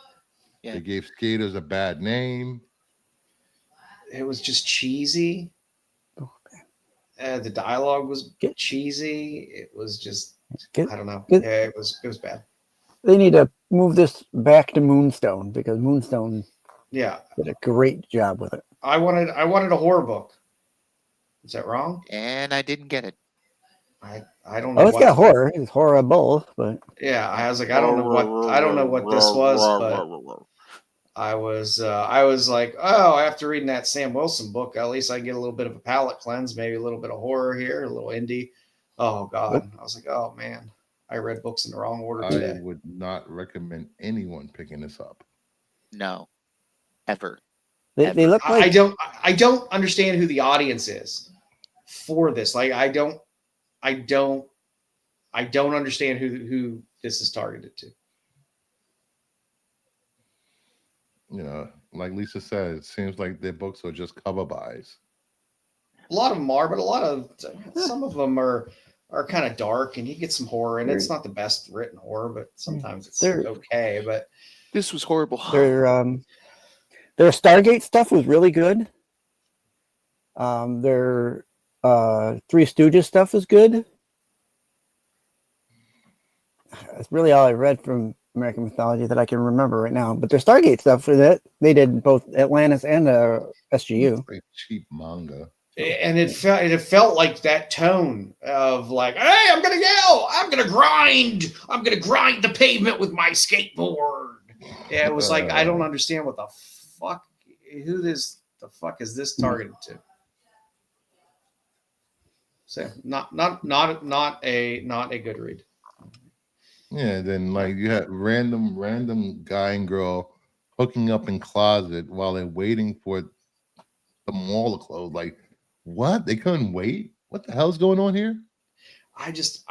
Yeah. They gave skaters a bad name. It was just cheesy. The dialogue was cheesy. It was just I don't know. Yeah, it was bad. They need to move this back to Moonstone because Moonstone Yeah, did a great job with it. I wanted a horror book. Is that wrong? And I didn't get it. I don't know. Oh, it's got horror. It's horrible, but yeah, I was like, I don't know what this was, but I was like, oh, after reading that Sam Wilson book, at least I get a little bit of a palate cleanse, maybe a little bit of horror here, a little indie. Oh God, I was like, oh man, I read books in the wrong order today. I would not recommend anyone picking this up. No, ever. they look like I don't understand who the audience is for this. Like I don't understand who this is targeted to. You know, like Lisa said, it seems like their books are just cover buys. A lot of them are, but some of them are kind of dark, and you get some horror, and it's not the best written horror, but sometimes it's okay. But this was horrible. Their Stargate stuff was really good. Their Three Stooges stuff was good. That's really all I read from American mythology that I can remember right now. But their Stargate stuff for that they did both Atlantis and SGU. Like cheap manga. And it felt like that tone of like, hey, I'm gonna yell, I'm gonna grind the pavement with my skateboard. Yeah, it was like I don't understand what the fuck the fuck is this targeted to? So not a good read. Yeah, then like you had random guy and girl hooking up in closet while they're waiting for the mall to close. Like, what? They couldn't wait? What the hell's going on here? I just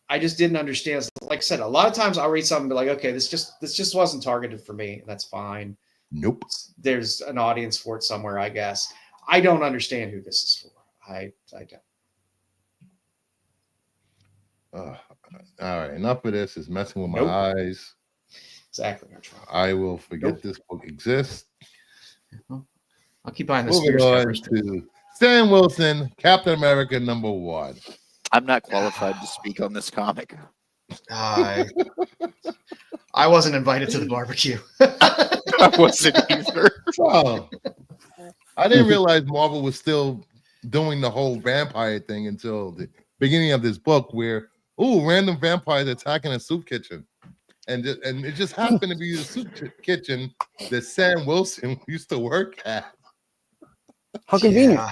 didn't understand. Like I said, a lot of times I'll read something and be like, okay, this just wasn't targeted for me. That's fine. Nope. There's an audience for it somewhere, I guess. I don't understand who this is for. I don't. All right, enough of this. Is messing with my Nope. eyes. Exactly. I will forget Nope. this book exists. I'll keep buying the Moving Spears on covers. to Stan Wilson, Captain America #1. I'm not qualified to speak on this comic. I wasn't invited to the barbecue. I wasn't either. Oh, I didn't realize Marvel was still doing the whole vampire thing until the beginning of this book, where random vampires attacking a soup kitchen, and it just happened to be the soup kitchen that Sam Wilson used to work at. How convenient. Yeah.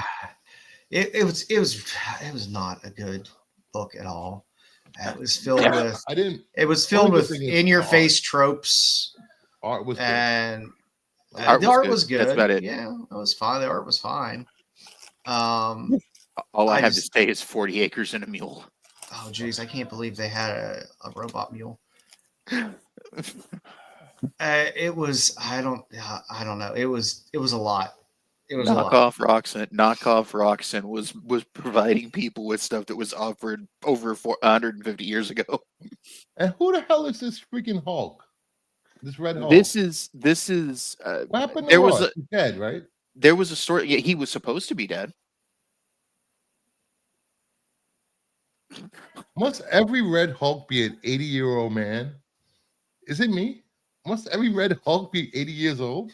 It was not a good book at all. It was filled with in your face tropes. Art was good. And The art the was art good. was good. That's about it. Yeah, it was fine. The art was fine. All I have to say is 40 acres and a mule. Oh geez, I can't believe they had a robot mule. It was I don't know. It was a lot. It was Knockoff Roxanne was providing people with stuff that was offered over 150 years ago. And who the hell is this freaking Hulk? This Red Hulk. This is what happened to there was He's dead, right? there was a story. Yeah, he was supposed to be dead. Must every Red Hulk be an 80-year-old man? Is it me? Must every Red Hulk be 80 years old?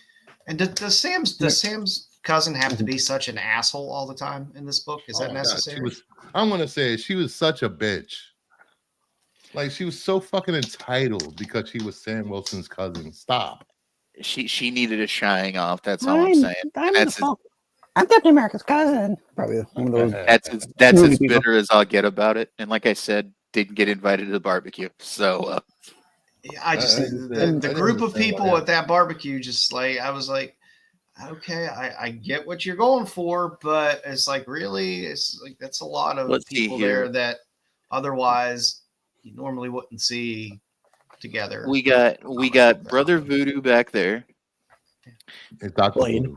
And does Sam's cousin have to be such an asshole all the time in this book? Is that necessary? I'm gonna say she was such a bitch. Like she was so fucking entitled because she was Sam Wilson's cousin. Stop. She needed a shying off. That's all I'm saying. I'm Captain America's cousin. Probably one of those. That's as bitter as I'll get about it. And like I said, didn't get invited to the barbecue. So yeah, I just the group of people at that barbecue, just like I was like, okay, I get what you're going for, but it's like really, it's like that's a lot of people there that otherwise you normally wouldn't see together. We got Brother Voodoo back there. It's Dr. Voodoo.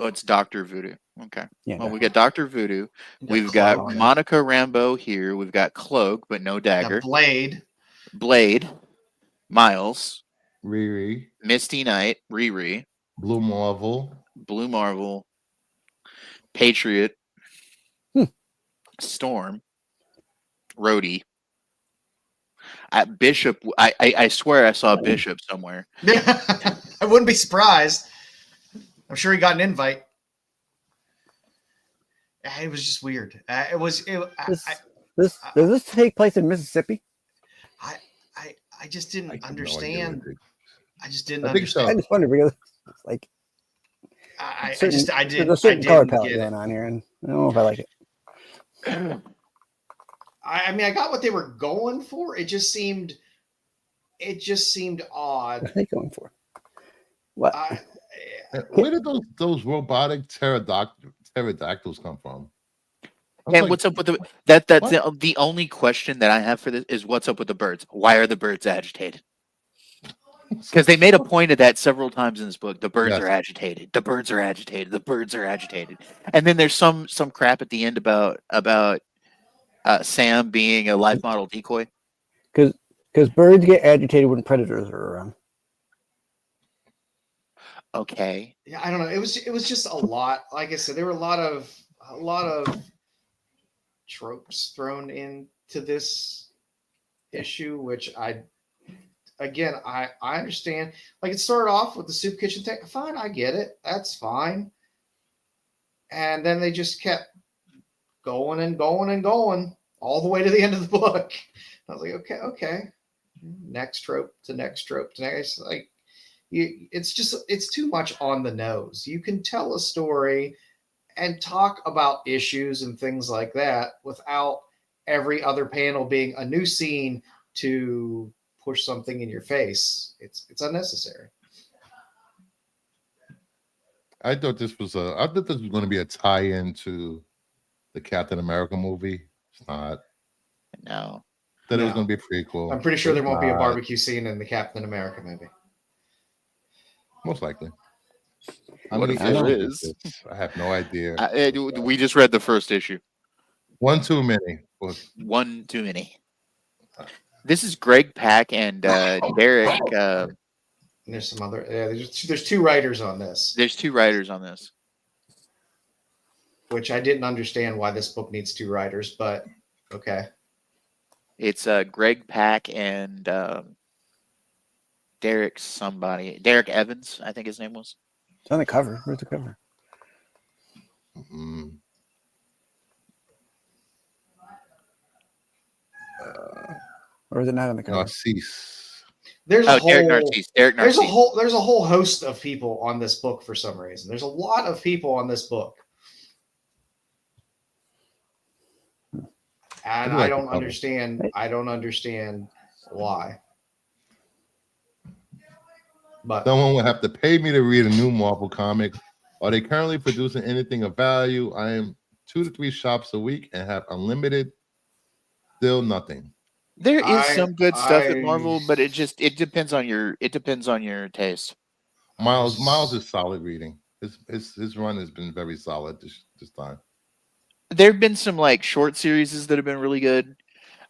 Oh, it's Dr. Voodoo. Okay. Yeah, well, we got Dr. Voodoo. We've got Monica Rambeau here. We've got Cloak, but no dagger. Blade. Miles. Riri. Misty Knight. Riri. Blue Marvel. Patriot. Storm. Rhodey. At Bishop, I swear I saw Bishop somewhere. I wouldn't be surprised. I'm sure he got an invite. It was just weird. Does this take place in Mississippi? I just didn't understand. I just didn't understand. So. I just wondered because it's like there's a certain color palette going on here, and I don't know if I like it. I mean, I got what they were going for. It just seemed odd. What are they going for? What? Where did those robotic pterodactyls come from? And what's up with the only question that I have for this is what's up with the birds? Why are the birds agitated? Because they made a point of that several times in this book. The birds are agitated. The birds are agitated. The birds are agitated. And then there's some crap at the end about Sam being a life model decoy. Because birds get agitated when predators are around. Okay. Yeah, I don't know. It was just a lot. Like I said, there were a lot of tropes thrown into this issue, which I understand. Like it started off with the soup kitchen thing. Fine, I get it. That's fine. And then they just kept going and going and going all the way to the end of the book. I was like, okay. Next trope to next trope to next. Like, it's too much on the nose. You can tell a story and talk about issues and things like that without every other panel being a new scene to push something in your face. It's unnecessary. I thought this was going to be a tie-in to the Captain America movie. It's not. No. Thought it was No. going to be a prequel. I'm pretty sure but there it's won't be a not. barbecue scene in the Captain America movie. Most likely. What if many there issues is? this? I have no idea. We just read the first issue. One too many. But One too many. This is Greg Pak and Derek. And there's some other. Yeah, there's two writers on this, There's two writers on this. which I didn't understand why this book needs two writers, but okay. It's Greg Pak and Derek somebody. Derek Evans, I think his name was. It's on the cover. Where's the cover? mm, Or is it not on the cover? Narcisse. There's Oh, a whole. Derek Narcisse. Derek There's Narcisse. there's a whole host of people on this book for some reason. There's a lot of people on this book. And I do like I the don't cover. understand. I don't understand why. But Someone would have to pay me to read a new Marvel comic. Are they currently producing anything of value? I am 2 to 3 shops a week and have unlimited. Still nothing. There is some good stuff at I- Marvel, but it depends on your taste. Miles is solid reading. His run has been very solid this time. There have been some like short series that have been really good.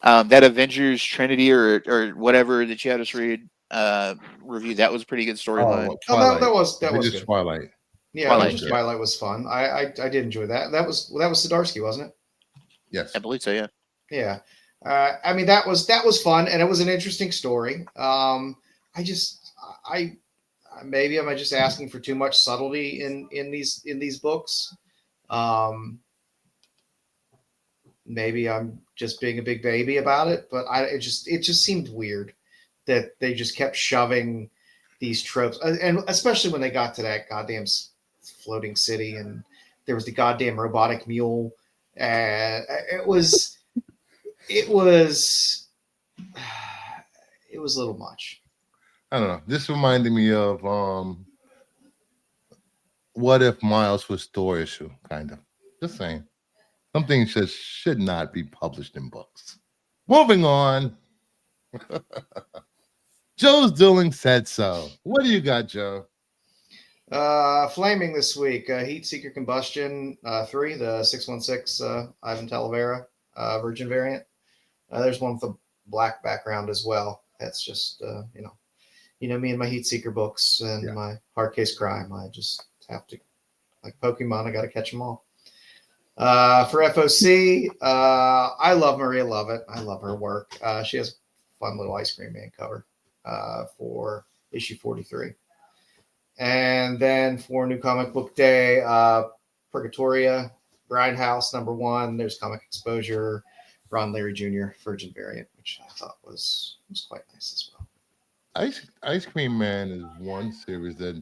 That Avengers Trinity or whatever that you had us read review, that was a pretty good storyline. Oh, that was Avengers good. Twilight. Yeah, Twilight. Twilight was fun. I did enjoy that. That was Zdarsky, wasn't it? Yes. I believe so, yeah. Yeah. I mean that was fun and it was an interesting story. Maybe am I just asking for too much subtlety in these books? Maybe I'm just being a big baby about it, but it just seemed weird that they just kept shoving these tropes, and especially when they got to that goddamn floating city and there was the goddamn robotic mule, and it was a little much. I don't know. This reminded me of what if Miles was Thor issue, kind of. Just saying. Some things just should not be published in books. Moving on. Joe's Dueling said so. What do you got, Joe? Flaming this week. Heat Seeker Combustion 3, the 616 Ivan Talavera Virgin variant. There's one with a black background as well. That's just me and my Heat Seeker books and my Hard Case Crime. I just have to, like Pokemon, I got to catch them all. For FOC, I love Maria Lovett. I love her work. She has a fun little Ice Cream Man cover for issue 43. And then for New Comic Book Day, Purgatoria, Grindhouse #1. There's Comic Exposure, Ron Leary Jr. Virgin variant, which I thought was quite nice as well. Ice Cream Man is one series that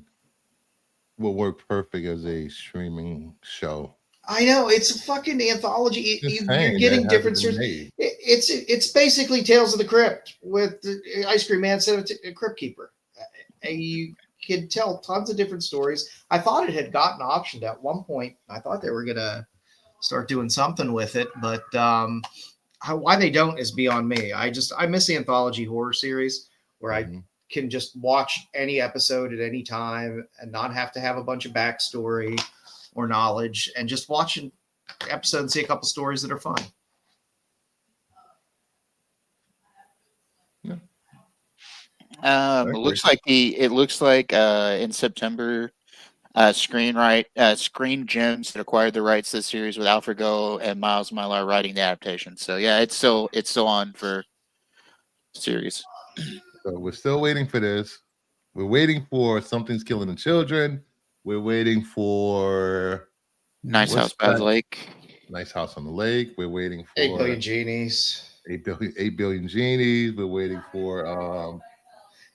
will work perfect as a streaming show. I know, it's a fucking anthology. You're getting different series. It's basically Tales of the Crypt with the Ice Cream Man instead of a Crypt Keeper. You can tell tons of different stories. I thought it had gotten optioned at one point. I thought they were gonna start doing something with it, but why they don't is beyond me. I miss the anthology horror series where I can just watch any episode at any time and not have to have a bunch of backstory or knowledge, and just watch an episode and see a couple stories that are fun. Yeah. It looks like in September, Screen Gems that acquired the rights to the series with Alfred Go and Miles Millar writing the adaptation. So yeah, it's still on for series. So we're still waiting for this. We're waiting for Something's Killing the Children. We're waiting for Nice House by the Lake. Nice House on the Lake. We're waiting for 8 Billion Genies. 8 billion genies. We're waiting for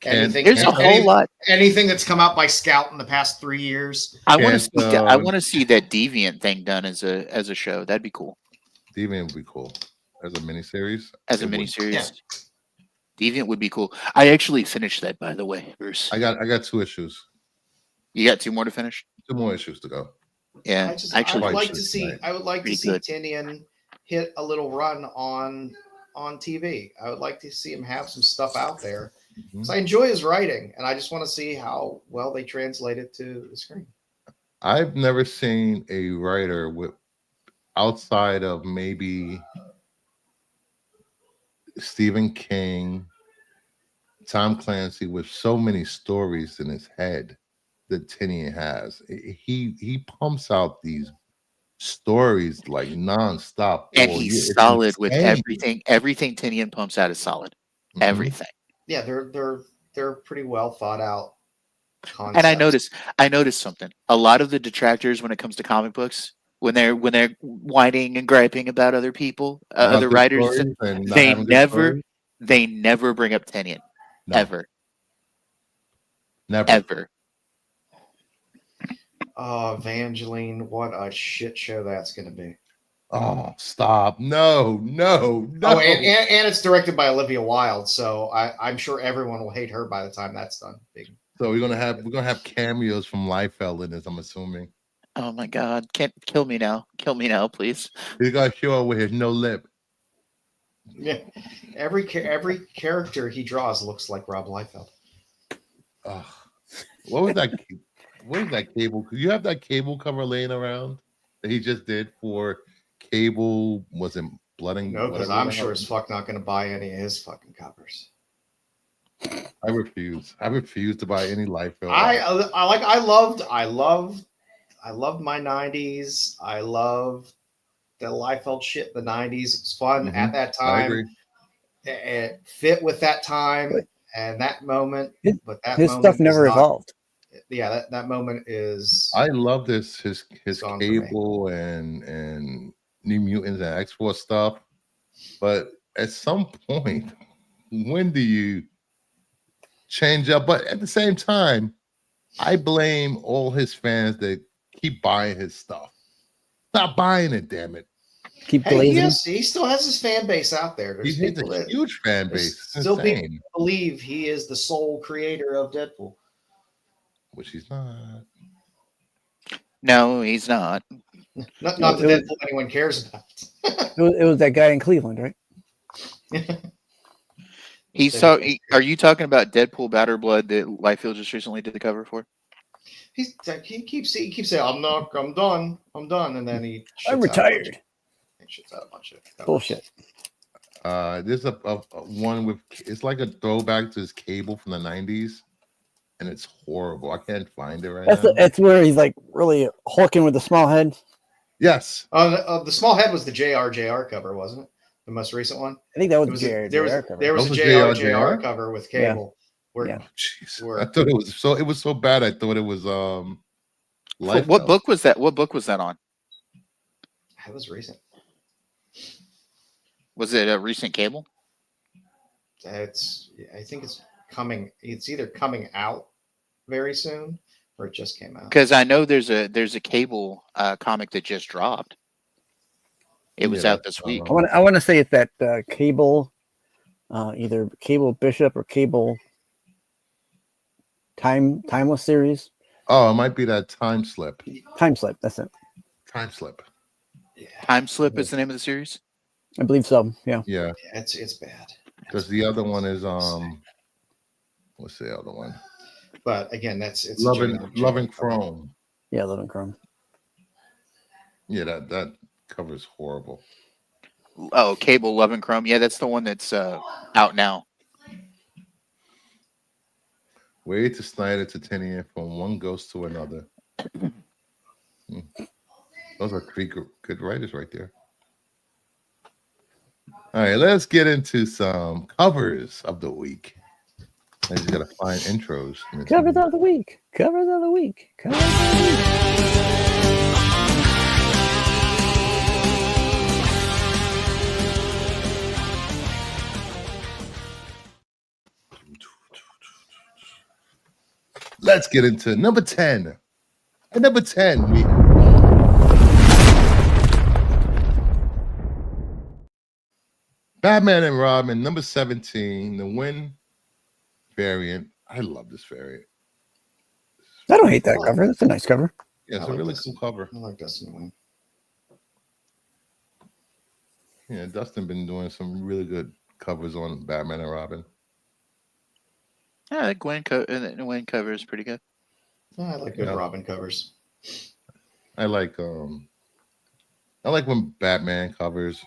Anything, There's a whole lot. Anything that's come out by Scout in the past 3 years. I want to Can't, see. I want to see that Deviant thing done as a show. That'd be cool. Deviant would be cool as a miniseries. As a It would. miniseries, Yeah. Deviant would be cool. I actually finished that, by the way, Bruce. I got 2 issues. You got 2 more to finish? 2 more issues to go. Yeah, I actually, would like Right. to see. I would like to Pretty see good. Tinian hit a little run on TV. I would like to see him have some stuff out there. Because I enjoy his writing, and I just want to see how well they translate it to the screen. I've never seen a writer with outside of maybe Stephen King, Tom Clancy, with so many stories in his head that Tinian has. He pumps out these stories like nonstop, and all he's year. It's solid with insane. everything. Everything Tinian pumps out is solid. Mhm. Everything. Yeah, they're pretty well thought out concepts. And I noticed something. A lot of the detractors when it comes to comic books, when they're whining and griping about other people, Not other good writers, stories and not they having good never stories? they never bring up Tinian. No, Ever. never. Ever. Oh, Evangeline, what a shit show that's going to be. Oh, stop! No. Oh, and it's directed by Olivia Wilde, so I'm sure everyone will hate her by the time that's done. So we're gonna have cameos from Liefeld in this. I'm assuming Oh my God! Can't kill me now. Kill me now, please. he's gonna show up with his no lip. Yeah, every character he draws looks like Rob Liefeld. Ugh. What was that? What was that cable? You have that cable cover laying around that he just did for Cable? Was it Blood and? No, because whatever I'm the sure hell? as fuck not going to buy any of his fucking covers. I refuse. I refuse to buy any Liefeld. I loved my 90s. I love the Liefeld shit in the 90s. It was fun at that I time. agree. It fit with that time and that moment. But that His moment stuff is never not- evolved. Yeah, that moment is. I love this his Gone for me. Cable and New Mutants and X-Force stuff, but at some point, when do you change up? But at the same time, I blame all his fans that keep buying his stuff. Stop buying it, damn it! Keep Hey, glazing. he still has his fan base out there. There's He has people a that huge fan there's base. It's still people insane. believe he is the sole creator of Deadpool. Which he's not. No, he's not. Not No, the it was- Deadpool anyone cares about. It was that guy in Cleveland, right? He's so. Are you talking about Deadpool Batter Blood that Liefeld just recently did the cover for? He keeps saying, I'm done, and then he I'm shits retired. out a bunch of covers. Bullshit. There's a one with, it's like a throwback to his Cable from the 90s, and it's horrible. I can't find it right now. That's where he's like really hulking with the small head. Yes. The small head was the JR cover, wasn't it? The most recent one. I think that was, It was Jared. there was Jared cover. there was Those a were JR JR? cover with Yeah. Cable. Where Yeah. Oh, jeez. Where- I thought it was so bad. I thought it was What Liefeld. book was that? What book was that on? it was recent. Was it a recent Cable? I think it's coming. It's either coming out very soon or it just came out. Because I know there's a Cable comic that just dropped. It was Yeah, out this week. I want to say it's that Cable, either Cable Bishop or Cable Timeless series. Oh, it might be that Time Slip. Time Slip. That's it. Time Slip. Yeah, Time Slip is the name of the series. I believe so. Yeah. Yeah, it's bad. because the other one is what's the other one? But again, it's Love a and JR Chrome. Yeah. Love and Chrome. Yeah, that cover is horrible. Oh, Cable Love and Chrome. Yeah, that's the one that's out now. Way to Snyder to Tinian from one ghost to another. Those are 3 good writers right there. All right, let's get into some covers of the week. I just gotta find intros. Covers of the week. Covers of the week. Covers of the week. Let's get into number 10. At number 10, we Batman and Robin, number 17, the Win variant. I love this variant. I don't hate that cover. That's a nice cover. Yeah, it's I a like really this. cool cover. I like Dustin Wayne. Yeah, Dustin been doing some really good covers on Batman and Robin. Yeah, the Gwen cover is pretty good. Yeah, I like good Yeah. Robin covers. I like when Batman covers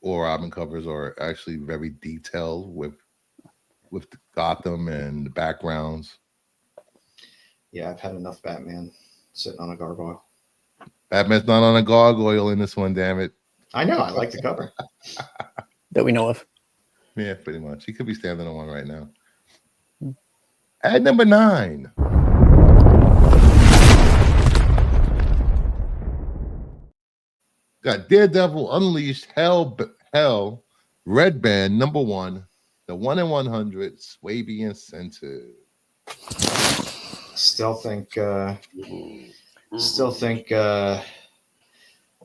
or Robin covers are actually very detailed with the Gotham and the backgrounds. Yeah, I've had enough Batman sitting on a gargoyle. Batman's not on a gargoyle in this one, damn it. I know. I like the cover. That we know of. Yeah, pretty much. He could be standing on one right now. At number 9. Got Daredevil Unleashed Hell Red Band number 1, the 1 in 100 Swabian Incentive. Still think may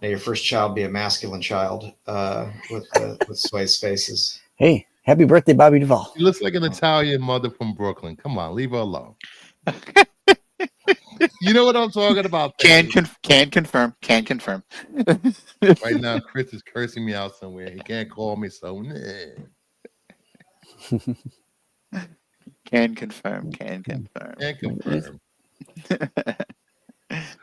your first child be a masculine child with Sway's faces. Hey, happy birthday, Bobby Duvall. She looks like an Italian mother from Brooklyn. Come on, leave her alone. You know what I'm talking about? Can confirm. Can confirm. Right now, Chris is cursing me out somewhere. He can't call me, so nah. Can confirm. Can confirm. Can't confirm.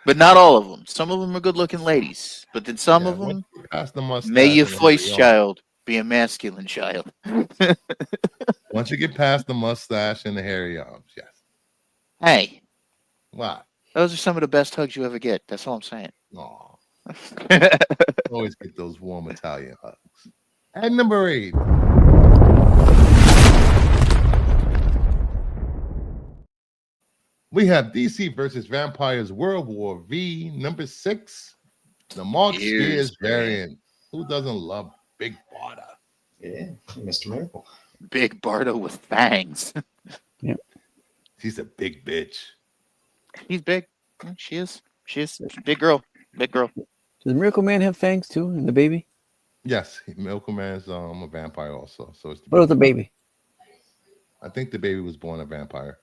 But not all of them. Some of them are good-looking ladies, but then some Yeah, of them, once you pass the mustache may your and voice everything else- child be a masculine child. Once you get past the mustache and the hairy arms, yes. Hey, Wow. those are some of the best hugs you ever get. That's all I'm saying. Aw. Always get those warm Italian hugs. At number 8. We have DC versus Vampires World War V number 6. The Mark Spears Spears variant. Who doesn't love Big Barda? Yeah, Mr. Miracle. Big Bardo with fangs. She's a big bitch. He's big. She is. She is. Big girl. Big girl. Does Miracle Man have fangs too? And the baby? Yes, Milkman's a vampire also. So it's What was the baby? I think the baby was born a vampire.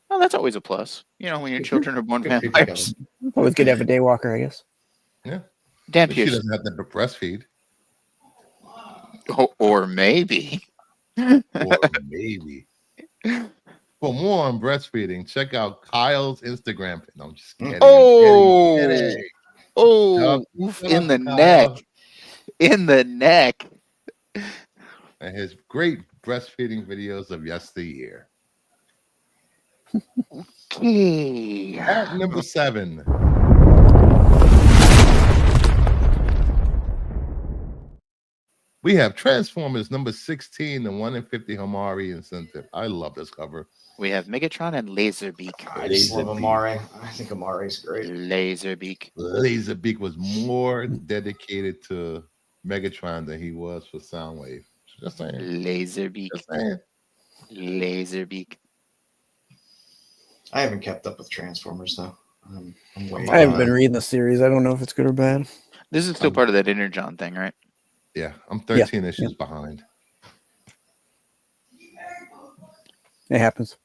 Well, that's always a plus. You know, when your children are born Good people vampires. Always good to have a daywalker, I guess. Yeah. Damn But she Pierce. doesn't have to breastfeed. Or maybe. Or maybe. For more on breastfeeding, check out Kyle's Instagram. No, I'm just kidding. Oh. I'm kidding. Oh, Yep. oof, Shout in out the to Kyle neck. In the neck. And his great breastfeeding videos of yesteryear. Okay. At number 7. We have Transformers number 16, the 1 in 50 Hamari incentive. I love this cover. We have Megatron and Laserbeak. I just love Laserbeak. Amari. I think Amari's great. Laserbeak. Laserbeak was more dedicated to Megatron than he was for Soundwave. Just saying. Laserbeak. Just saying. Laserbeak. I haven't kept up with Transformers though. I'm waiting. I haven't been reading the series. I don't know if it's good or bad. This is still part of that Energon thing, right? Yeah, I'm 13 issues behind. It happens.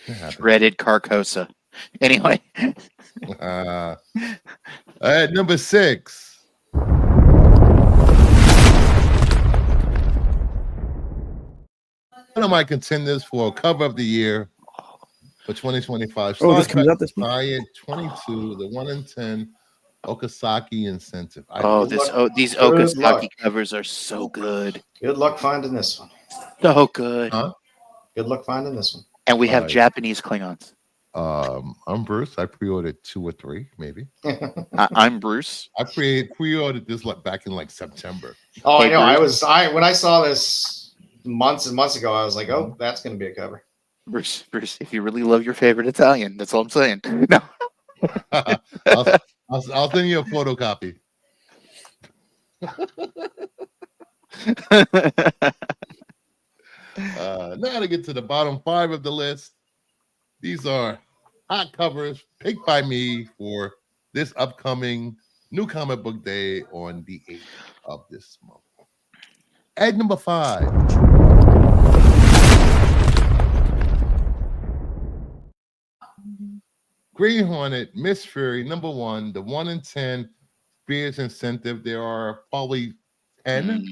It happens. Shredded Carcosa. Anyway. At number 6. One of my contenders for a cover of the year for 2025. Oh, this Star comes Trek out this week? Giant 22, the 1 in 10 Okazaki incentive. These Okazaki covers are so good. Good luck finding this one. So good. Huh? Good luck finding this one. And we have Right. Japanese Klingons. I'm Bruce. I pre-ordered 2 or 3, maybe. I'm Bruce. I pre-ordered this back in September. Oh, Hey, I know. Bruce. When I saw this months and months ago, I was like, oh, that's going to be a cover. Bruce, if you really love your favorite Italian, that's all I'm saying. No. I'll send you a photocopy. Now to get to the bottom 5 of the list. These are hot covers picked by me for this upcoming New Comic Book Day on the 8th of this month. At number 5. Green Hornet, Miss Fury, number 1, the 1 in 10 Spears incentive. There are probably 10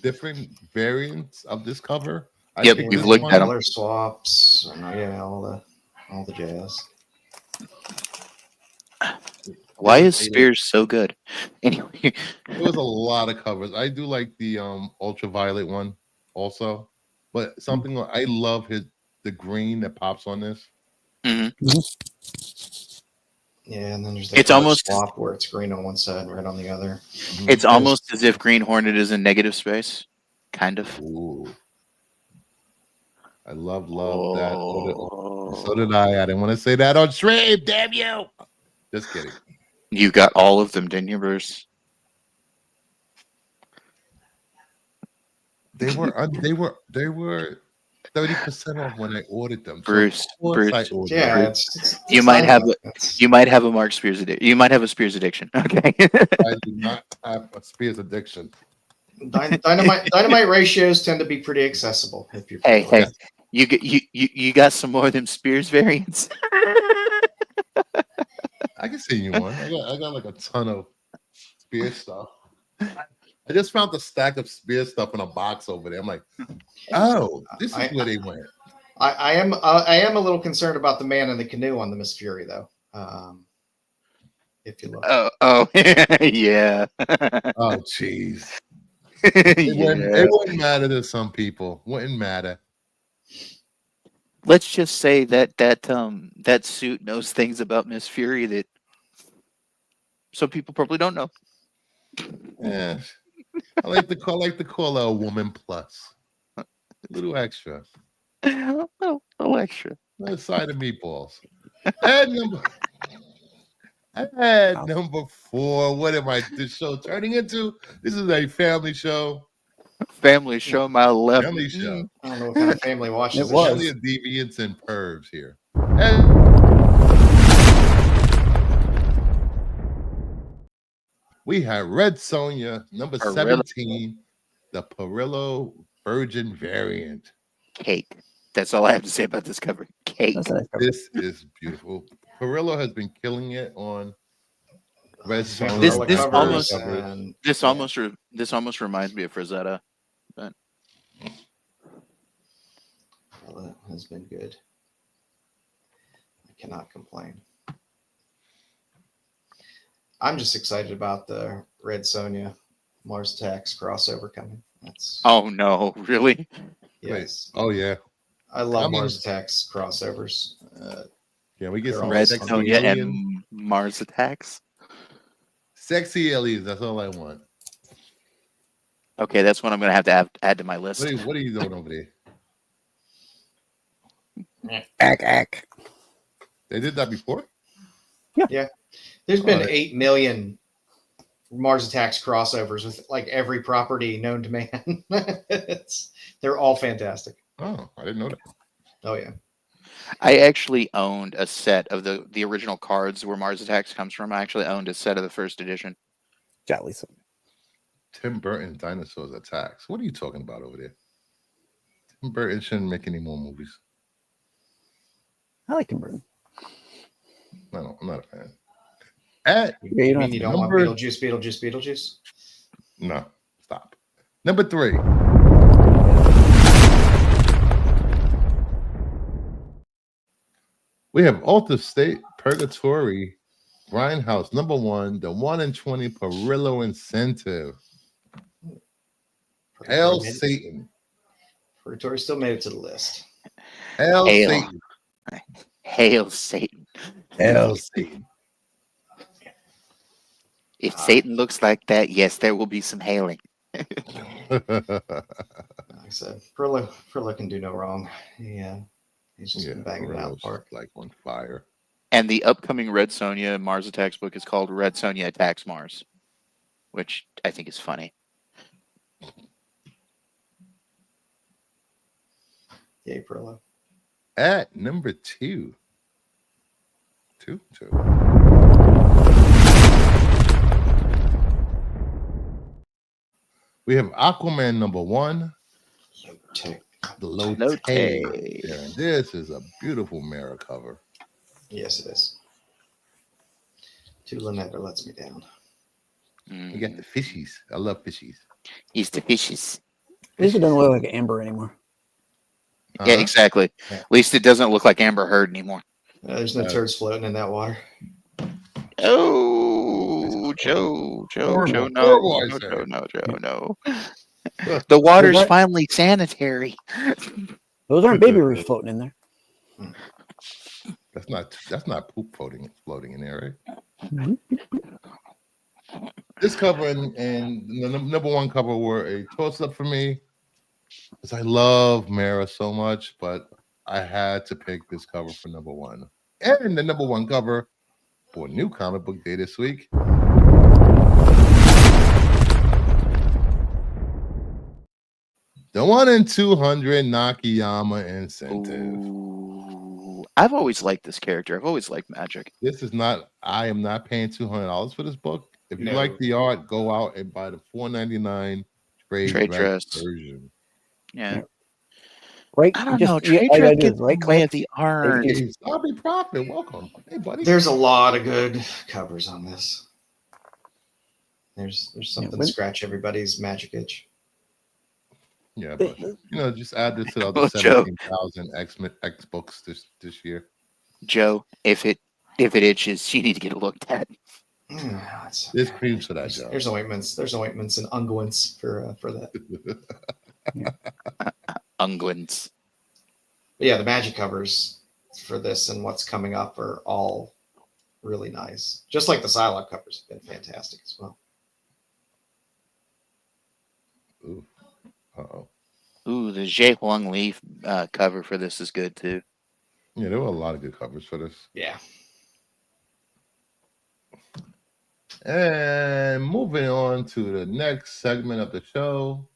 different variants of this cover. Yep, picked we've this looked one. at 'em. Color swaps, and yeah, all the jazz. Why This is a- Spears so good? Anyway, There was a lot of covers. I do like the ultraviolet one also, but something I love the green that pops on this. mhm. Yeah, and then there's the It's color almost- swap where it's green on one side and red on the other. It's almost as if Green Hornet is in negative space, kind of. Ooh. I love that. Oh. So did I. I didn't want to say that on stream. Damn you! Just kidding. You got all of them, didn't you, Bruce? They were 30% off when I ordered them. Bruce, of course Bruce. I ordered Yeah, them. it's You might have it's- You might have a Mark Spears addiction. You might have a Spears addiction. Okay. I do not have a Spears addiction. dynamite ratios tend to be pretty accessible if you're hey, you got some more of them Spears variants. I can see you one. I got like a ton of Spears stuff. I just found the stack of Spears stuff in a box over there. I'm like, oh, this is where they went. I am a little concerned about the man in the canoe on the Miss Fury though. If you look. Oh, yeah. Oh, jeez. Yeah. It wouldn't matter to some people. Wouldn't matter. Let's just say that suit knows things about Miss Fury that some people probably don't know. Yeah. I like to call her a woman plus. A little extra. Oh, extra. Another side of meatballs. At number 4. What am I this show turning into? This is a family show. Family show my left. Family show. I don't know what kind of family watches It this was. Family of deviants and pervs here. And we have Red Sonja, number Perillo. 17, the Perillo Virgin variant. Cake. That's all I have to say about this cover. Cake. That's a nice cover. This is beautiful. Perillo has been killing it on Red Sonja. This Covers almost- and- This almost reminds me of Frazetta. Well, that has been good. I cannot complain. I'm just excited about the Red Sonja Mars Attacks crossover coming. That's Oh no, really? yes. Oh yeah. I love I mean- Mars Attacks crossovers. Yeah, we get They're some all Red sexy Sonja aliens. and Mars Attacks. Sexy aliens, that's all I want. Okay, that's what I'm gonna have to add to my list. What are you doing over there? Ack. They did that before? There's been Alright. 8 million Mars Attacks crossovers with like every property known to man. They're all fantastic. Oh, I didn't know that. Oh yeah. I actually owned a set of the original cards where Mars Attacks comes from. I actually owned a set of the first edition. Jolly son. Tim Burton's Dinosaurs Attacks. What are you talking about over there? Tim Burton shouldn't make any more movies. I like Tim Burton. No, I'm not a fan. At Yeah, you You don't mean have you to don't want number- Beetlejuice? no, stop. Number 3. We have Alta State Purgatory Grindhouse, number 1, the 1 in 20 Perillo incentive. Hail Satan. Purgatory still made it to the list. Hail Hail. Satan. Hail Satan. Hail Satan. If Satan looks like that, yes, there will be some hailing. Like I said, Perlo can do no wrong. Yeah. He's just been banging it out of the Perillo's park. like on fire. And the upcoming Red Sonja Mars Attacks book is called Red Sonja Attacks Mars, which I think is funny. Yay, Perlo. At number 2. 2. We have Aquaman number 1. The Lotte. Lotte. And this is a beautiful mirror cover. Yes, it is. Tula never lets me down. You got the fishies. I love fishies. He's the fishes. At least it doesn't look like Amber anymore. Yeah, exactly. Yeah. At least it doesn't look like Amber Heard anymore. There's no turds floating in that water. Oh, Joe, Horrible, no, horrible, I no, say. no. The water's What? finally sanitary. Those aren't baby roofs floating in there. That's not poop floating in there, right? Mm-hmm. This cover and the number 1 cover were a toss-up for me because I love Mara so much, but I had to pick this cover for number 1. And the number 1 cover for New Comic Book Day this week. The 1 in 200 Nakayama incentive. Ooh, I've always liked this character. I've always liked Magic. This is not. I am not paying $200 for this book. If you No. like the art, go out and buy the $4.99 trade dress version. Yeah. Right? I don't Just- know. yeah, Trade all you gotta dress do is gets right in the way click. of the art. Hey, Zombie Prophet, welcome. Hey, buddy. There's a lot of good covers on this. There's something to when- scratch everybody's magic itch. Yeah, but just add this to the other Oh, Joe. 17,000 X books this year. Joe, if it itches, you need to get it looked at. This creams for that job. There's ointments. There's ointments and unguents for that. Unguents. But yeah, the magic covers for this and what's coming up are all really nice. Just like the Psylocke covers have been fantastic as well. Ooh. Uh-oh. Ooh, the Jay Huang Lee cover for this is good too. Yeah, there were a lot of good covers for this. Yeah. And moving on to the next segment of the show,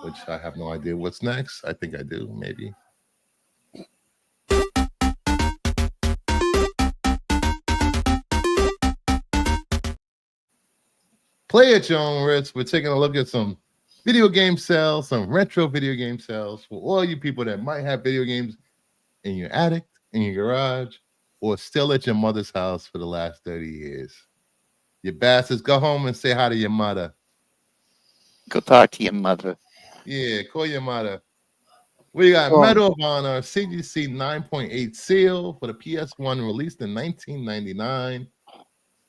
which I have no idea what's next. I think I do, maybe. Play at your own risk. We're taking a look at some video game sales, some retro video game sales for all you people that might have video games in your attic, in your garage, or still at your mother's house for the last 30 years. You bastards, go home and say hi to your mother. Go talk to your mother. Yeah, call your mother. We got Medal of Honor, CGC 9.8 seal for the PS1, released in 1999.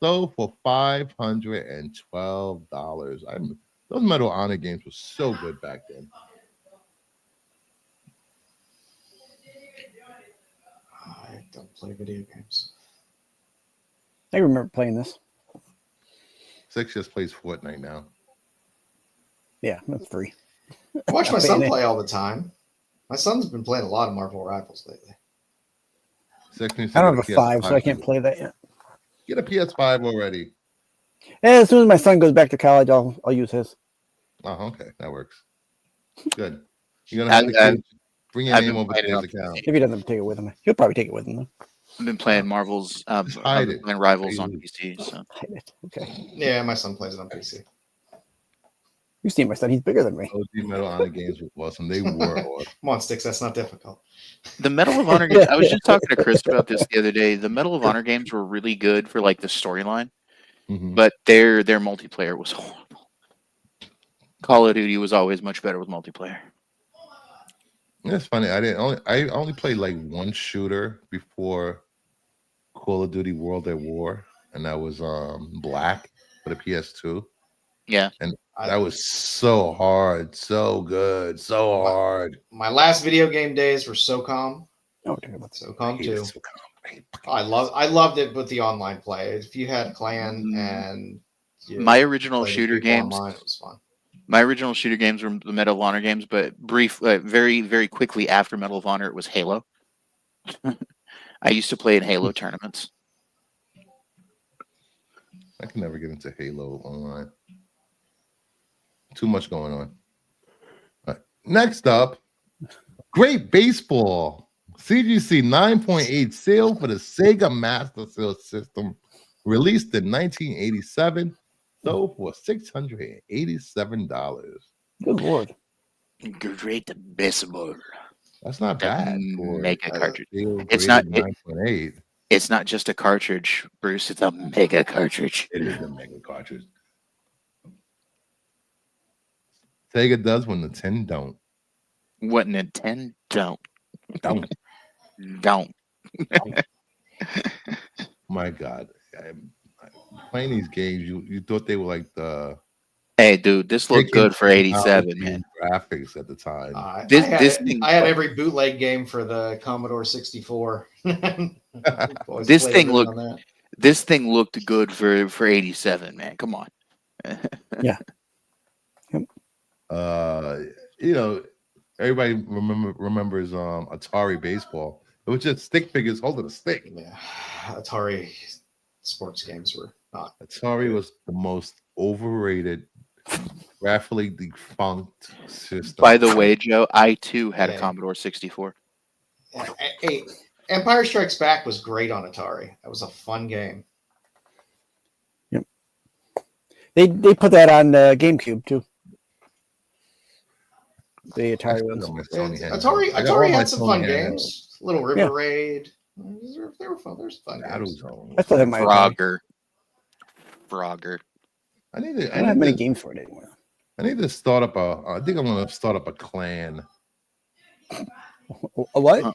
Sold for $512. Those Medal of Honor games were so good back then. I don't play video games. I remember playing this. 6 just plays Fortnite now. Yeah, that's free. I watch my son Playing it. play all the time. My son's been playing a lot of Marvel Rivals lately. 6 needs to I don't get have a 5, so I PS5. can't play that yet. Get a PS5 already. Yeah, as soon as my son goes back to college, I'll use his. Oh, okay. That works. Good. You're going to have the I've- kid bring your I've name been over to playing his it on account. If he doesn't take it with him, he'll probably take it with him. Though. I've been playing Marvel's Just hide I've been it. playing Rivals on Hide PC. So Hide it. Okay. Yeah, my son plays it on PC. You see my son; he's bigger than me. OG Medal of Honor games were awesome. They were awesome. Come on, Sticks, that's not difficult. the Medal of Honor games. I was just talking to Chris about this the other day. The Medal of Honor games were really good for like the storyline, Mhm. but their multiplayer was horrible. Call of Duty was always much better with multiplayer. It's funny. I only played like one shooter before Call of Duty World at War, and that was Black for the PS2. Yeah. And that was so hard, so good, so hard. My last video game days were SOCOM. Oh, talking about SOCOM I 2. hate SOCOM. I loved it with the online play. If you had a clan Mm. and you My original played with shooter people games. online, it was fun. My original shooter games were the Medal of Honor games, but very, very quickly after Medal of Honor, it was Halo. I used to play in Halo tournaments. I can never get into Halo online. Too much going on. All right. Next up, Great Baseball CGC 9.8 sale for the Sega Master System, released in 1987, sold for $687. Good lord. Great baseball. That's not The bad for mega a cartridge. steel It's not. graded 9.8. It's not just a cartridge, Bruce. It's a mega cartridge. It is a mega cartridge. Sega does when the 10 don't. What Nintendo don't. My God. Playing these games, you thought they were like the Hey, dude, this looked good for 87, man. graphics at the time. This thing, I had every bootleg game for the Commodore 64. This thing looked good for 87, man. Come on. Yeah. You know, everybody remembers Atari baseball. It was just stick figures holding a stick. Yeah, Atari sports games were not. Atari was the most overrated, graphically defunct system. By the way, Joe, I too had a Commodore 64. Hey, Empire Strikes Back was great on Atari. That was a fun game. Yep. They put that on GameCube too. The Atari ones. Atari had some fun games. Little River Raid. They were fun. There's fun games. I still have my Frogger. I don't have many games for it anymore. I need to start up I think I'm going to start up a clan. A what?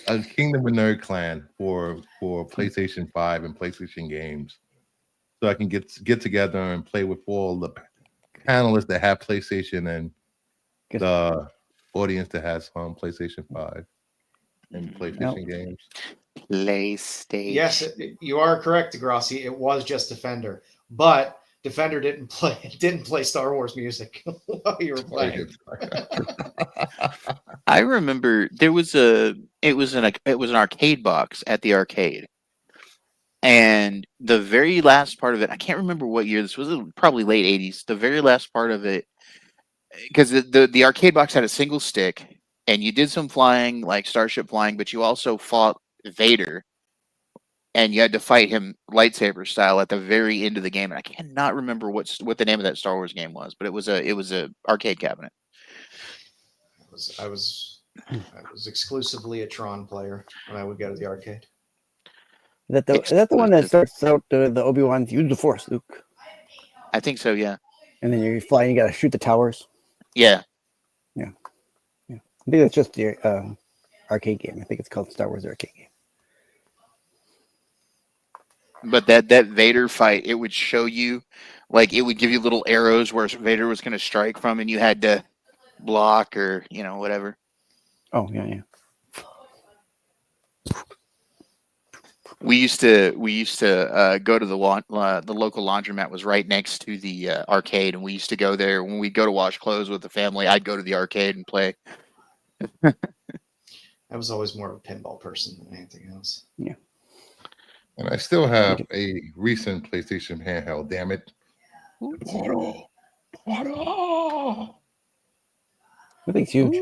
A Kingdom of Nerd clan for PlayStation 5 and PlayStation games, so I can get together and play with all the panelists that have PlayStation and the audience that has PlayStation 5 and PlayStation games. PlayStation. Yes, you are correct, Degrassi. It was just Defender, but Defender didn't play Star Wars music while you were playing. I remember it was an arcade box at the arcade, and the very last part of it, I can't remember what year this was. Probably late 80s. The very last part of it, because the arcade box had a single stick, and you did some flying, like starship flying, but you also fought Vader. And you had to fight him lightsaber style at the very end of the game. And I cannot remember what the name of that Star Wars game was, but it was a arcade cabinet. I was exclusively a Tron player when I would go to the arcade. Is that the one that starts out the Obi-Wan use the Force, Luke? I think so, yeah. And then you're flying, you gotta shoot the towers. Yeah. I think it's just the arcade game. I think it's called Star Wars Arcade Game. But that Vader fight, it would show you, like, it would give you little arrows where Vader was going to strike from, and you had to block or whatever. Oh yeah. We used to go to the local laundromat was right next to the arcade, and we used to go there when we'd go to wash clothes with the family. I'd go to the arcade and play. I was always more of a pinball person than anything else. Yeah. And I still have a recent PlayStation handheld. Damn it! I think it's huge.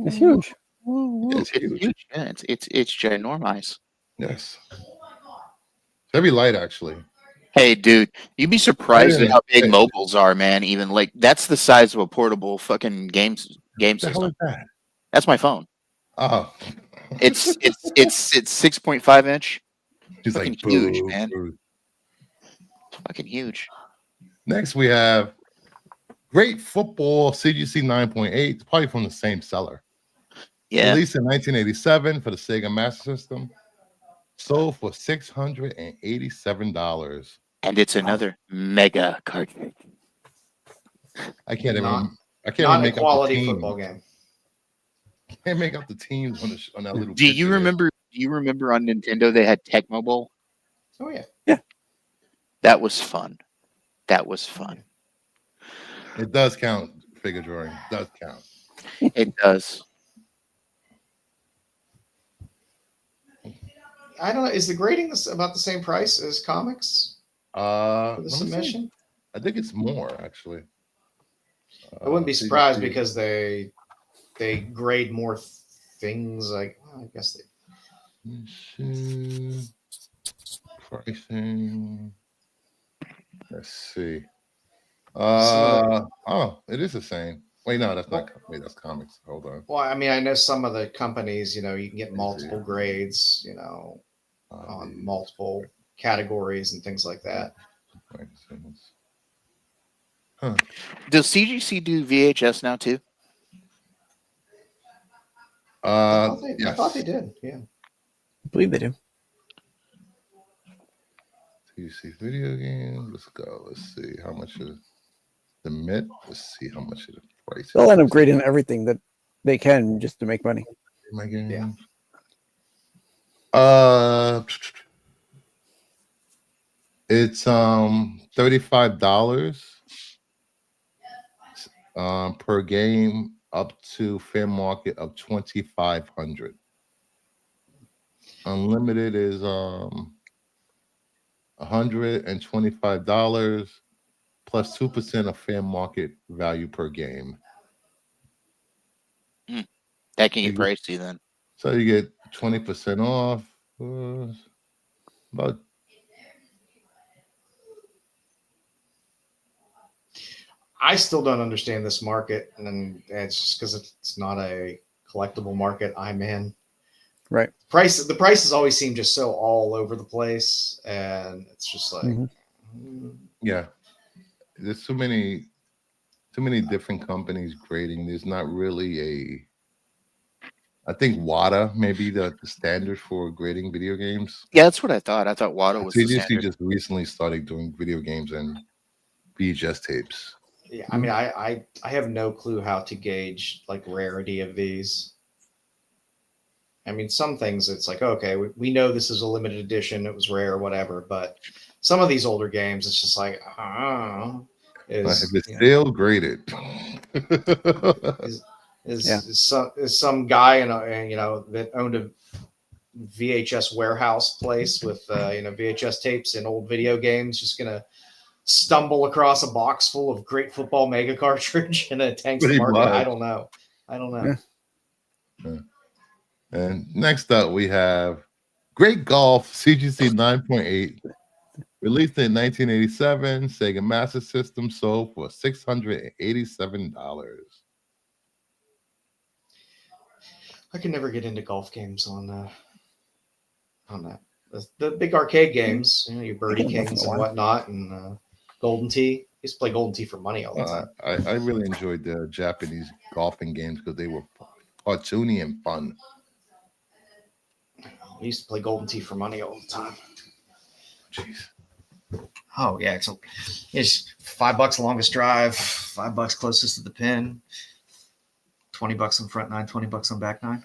It's huge. It's huge. Yeah, it's ginormous. Yes. Very light, actually. Hey, dude, you'd be surprised at how big mobiles are, man. Even like that's the size of a portable fucking game What the system. hell is that? That's my phone. Oh. It's 6.5 inch. He's fucking like huge, boo, man. boo. Fucking huge. Next, we have Great Football CGC 9.8. It's probably from the same seller. Yeah. Released in 1987 for the Sega Master System. Sold for $687. And it's another mega cartridge. I can't even make a up quality the team. football game. Can't make up the teams on that little. Do you remember on Nintendo they had Tecmo Bowl? Oh yeah. Yeah. That was fun. It does count, figure drawing. It does count. It does. I don't know. Is the grading about the same price as comics for the Let me submission? see. I think it's more actually. I wouldn't be surprised because they they grade more things. Like, well, I guess they. Pricing. Let's see. Some Oh, it is the same. Wait, no, that's not. Wait, that's comics. Hold on. Well, I mean, I know some of the companies, you can get Let me see. multiple grades, on multiple categories and things like that. Huh. Does CGC do VHS now too? I Yes. thought they did. Yeah. I believe they do. You see video games. Let's go. Let's see how much is the mid. Let's see how much of the price. They'll end up grading everything that they can just to make money. My game. Yeah. It's $35 per game, up to fair market of $2,500. Unlimited is $125 plus 2% of fair market value per game. That can get pricey then. So you get 20% off. About I still don't understand this market, and it's just because it's not a collectible market I'm in. Right. The prices always seem just so all over the place, and it's just like, yeah, there's too many different companies grading. There's not really I think WADA may be the standard for grading video games. Yeah, that's what I thought. I thought WADA was the CGC standard. just recently started doing video games and VHS tapes. Yeah, I mean, I have no clue how to gauge like rarity of these. I mean, some things it's like, okay, we know this is a limited edition, it was rare, whatever. But some of these older games, it's just like, If it's still graded, is some guy that owned a VHS warehouse place with VHS tapes and old video games just gonna stumble across a box full of Great Football Mega cartridge in a tanks Pretty market? much. I don't know. Yeah. And next up, we have Great Golf CGC 9.8, released in 1987. Sega Master System, sold for $687. I can never get into golf games on that. The big arcade games, your Birdie Kings and whatnot, and Golden Tee. I used to play Golden Tee for money all the time. I really enjoyed the Japanese golfing games because they were cartoony and fun. I used to play Golden Tee for money all the time. Jeez. Oh yeah, so it's $5 longest drive, $5 closest to the pin, $20 on front nine, $20 on back nine.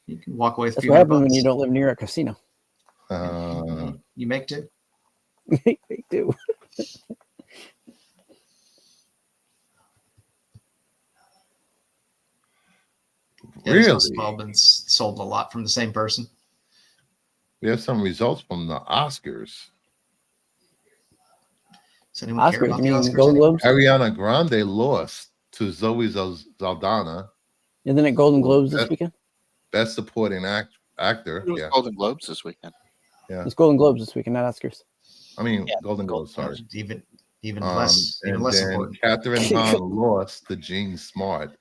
You can walk away with That's what happens when you don't live near a casino. You make do. They do. Really? It's all been sold a lot from the same person. We have some results from the Oscars. Does anyone care Oscars, about you the mean Oscars? Golden Globes? Ariana Grande lost to Zoe Saldana. Isn't it Golden Globes this weekend? Best Supporting Actor. Yeah. Golden Globes this weekend. Yeah. It's Golden Globes this weekend, not Oscars. I mean, Golden Globes, sorry. Even less important. Catherine Hahn lost to Jean Smart.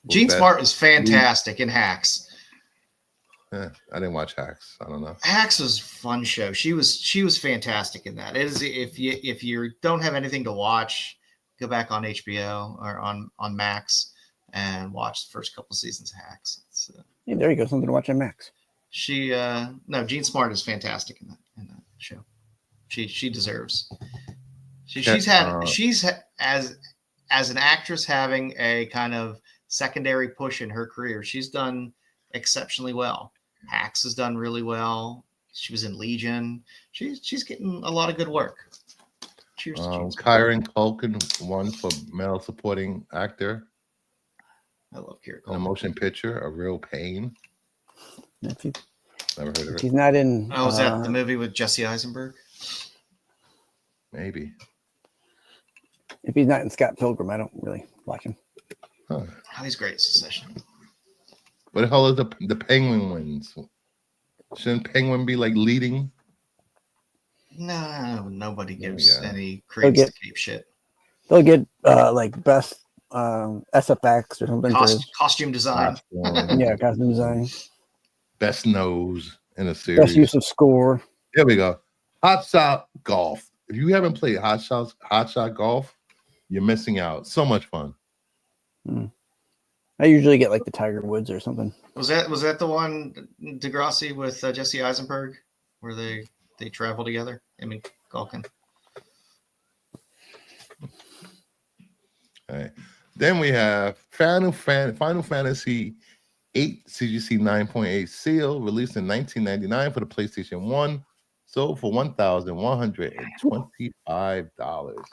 Jean Smart is fantastic in Hacks. I didn't watch Hacks. I don't know. Hacks was a fun show. She was fantastic in that. It is if you don't have anything to watch, go back on HBO or on Max and watch the first couple seasons of Hacks. Hey, there you go, something to watch on Max. Jean Smart is fantastic in that show. She deserves. She's as an actress having a kind of secondary push in her career. She's done exceptionally well. Hacks has done really well. She was in Legion. She's getting a lot of good work. Cheers to Jean Smart. Kieran Culkin won for male supporting actor. I love Kieran In a Culkin. motion picture, A Real Pain. If he- Never heard of if it. he's not in. Oh, was that the movie with Jesse Eisenberg? Maybe. If he's not in Scott Pilgrim, I don't really like him. Huh. Oh, he's great Secession. What the hell is the Penguin wins? Shouldn't Penguin be like leading? No, nobody There we gives go. any credence to Cape shit. They'll get like best SFX or something for Costume design. yeah, costume design. Best nose in a series. Best use of score. There we go. Hot Shot Golf. If you haven't played Hot Shot Golf, you're missing out. So much fun. I usually get like the Tiger Woods or something. Was that the one Degrassi with Jesse Eisenberg where they travel together? I mean, Galkin. All right. Then we have Final Fantasy 8 CGC 9.8 Seal, released in 1999 for the PlayStation 1, sold for $1,125.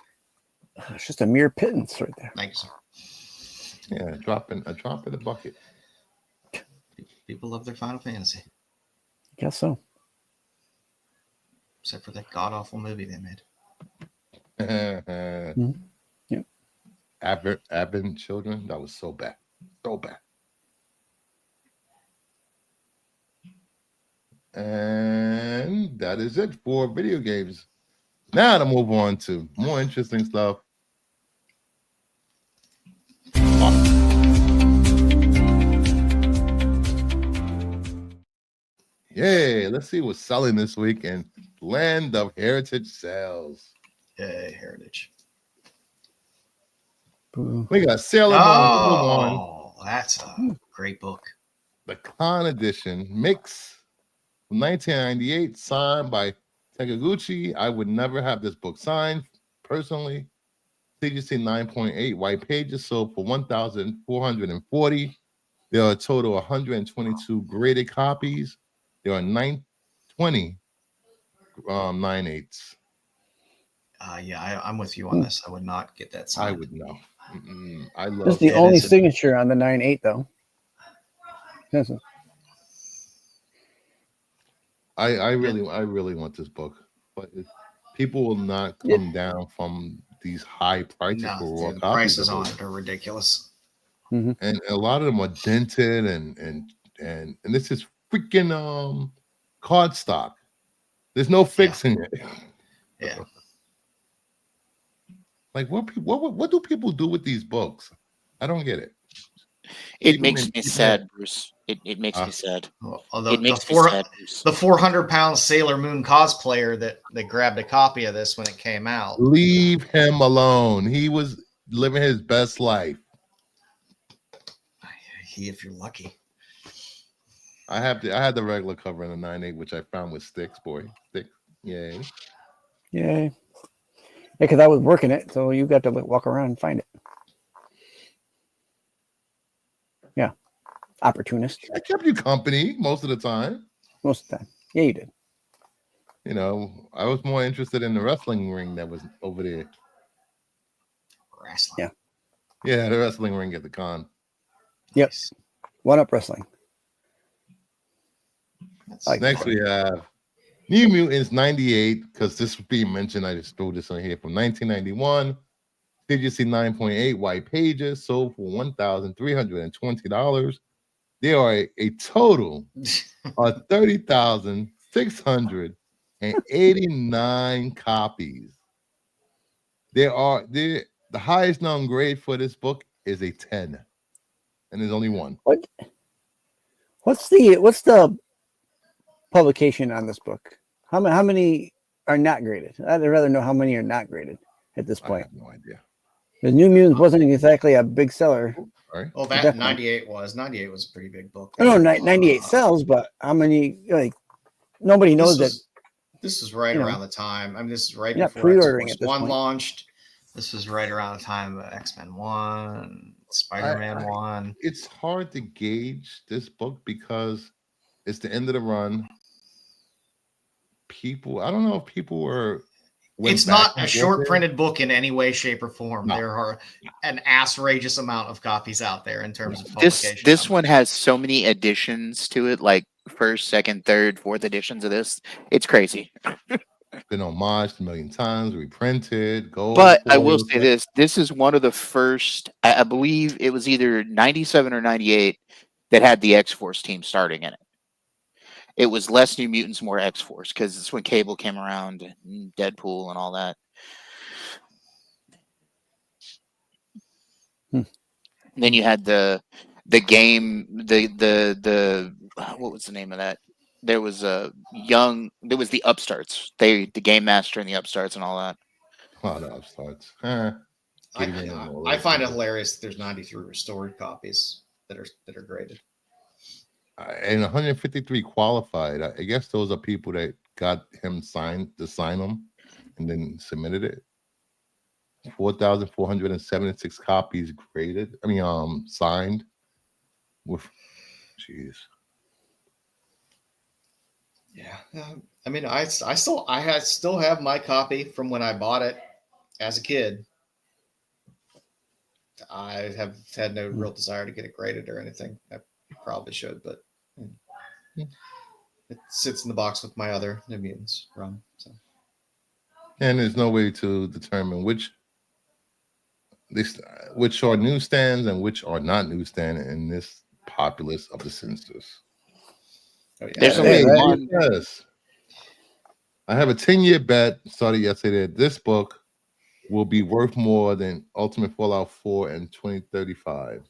It's just a mere pittance right there. Thanks. Yeah, a drop in the bucket. People love their Final Fantasy, Guess so. except for that god awful movie they made. Yep. Advent Children, that was so bad. So bad. And that is it for video games. Now to move on to more interesting stuff. Yay, let's see what's selling this week in Land of Heritage Sales. Yay, Heritage. We got Sailor Moon #1, Oh, that's a great book. the Con Edition mix from 1998, signed by Takaguchi. I would never have this book signed personally. CGC 9.8 white pages sold for $1,440. There are a total of 122 graded copies. There are 20 9/8s. Yeah, I'm with you on this. I would not get that I signed. would know. I love This is the it. only Is it- signature on the 9.8 though. Yes, sir. I really want this book, but people will not come down from these high prices No, for raw the copies. prices of on it. it are ridiculous. And a lot of them are dented and this is freaking cardstock. There's no fixing it. Yeah. Like what do people do with these books? I don't get it. It makes me sad, Bruce. It makes me sad. Well, It makes me sad, Bruce. the 400-pound Sailor Moon cosplayer that grabbed a copy of this when it came out. Leave him alone. He was living his best life. If you're lucky. I had the regular cover in the 9.8, which I found with sticks, boy. Sticks. Yay. Yay. Yeah, because I was working it, so you got to walk around and find it. Yeah. Opportunist. I kept you company most of the time. Most of the time. Yeah, you did. You know, I was more interested in the wrestling ring that was over there. Wrestling. Yeah. Yeah, the wrestling ring at the con. Yep. Nice. One Up Wrestling. That's Next we have New Mutants 98, because this was being mentioned. I just threw this on here from 1991. CGC 9.8 white pages sold for $1,320. There are a total of 30,689 copies. The highest known grade for this book is a 10, and there's only one. What's the publication on this book? How many are not graded? I'd rather know how many are not graded at this I point. have no idea. The New Mutants wasn't exactly a big seller. Right? Well, that Definitely. 98 was a pretty big book. I know 98 sells, but how many? Like nobody knows that. This is right you know, around the time. I mean, this is right you're not before pre-ordering X-Force at this 1 point. launched. This was right around the time of X-Men 1, Spider-Man 1. It's hard to gauge this book because it's the end of the run. I don't know if people were. It's not a short printed book in any way, shape, or form. No. There are an outrageous amount of copies out there in terms of publication. This one has so many additions to it, like first, second, third, fourth editions of this. It's crazy. been homaged a million times, reprinted, gold. But I will foils. say this: this is one of the first. I believe it was either '97 or '98 that had the X-Force team starting in it. It was less New Mutants, more X-Force, because it's when Cable came around, and Deadpool, and all that. Hmm. And then you had the game, the what was the name of that? There was the Upstarts. The Game Master and the Upstarts and all that. Oh, the upstarts. I find it hilarious that there's 93 restored copies that are graded. And 153 qualified. I guess those are people that got him signed to sign them and then submitted it. 4,476 copies graded. I mean, signed with. Jeez. Yeah, I mean, I still have my copy from when I bought it as a kid. I have had no real desire to get it graded or anything. I probably should, but it sits in the box with my other New Mutants run. So. And there's no way to determine which are newsstands and which are not newsstand in this populace of the Sinsters. Oh, yeah. There's only one. Yes. I have a 10-year bet started yesterday that this book will be worth more than Ultimate Fallout 4 in 2035.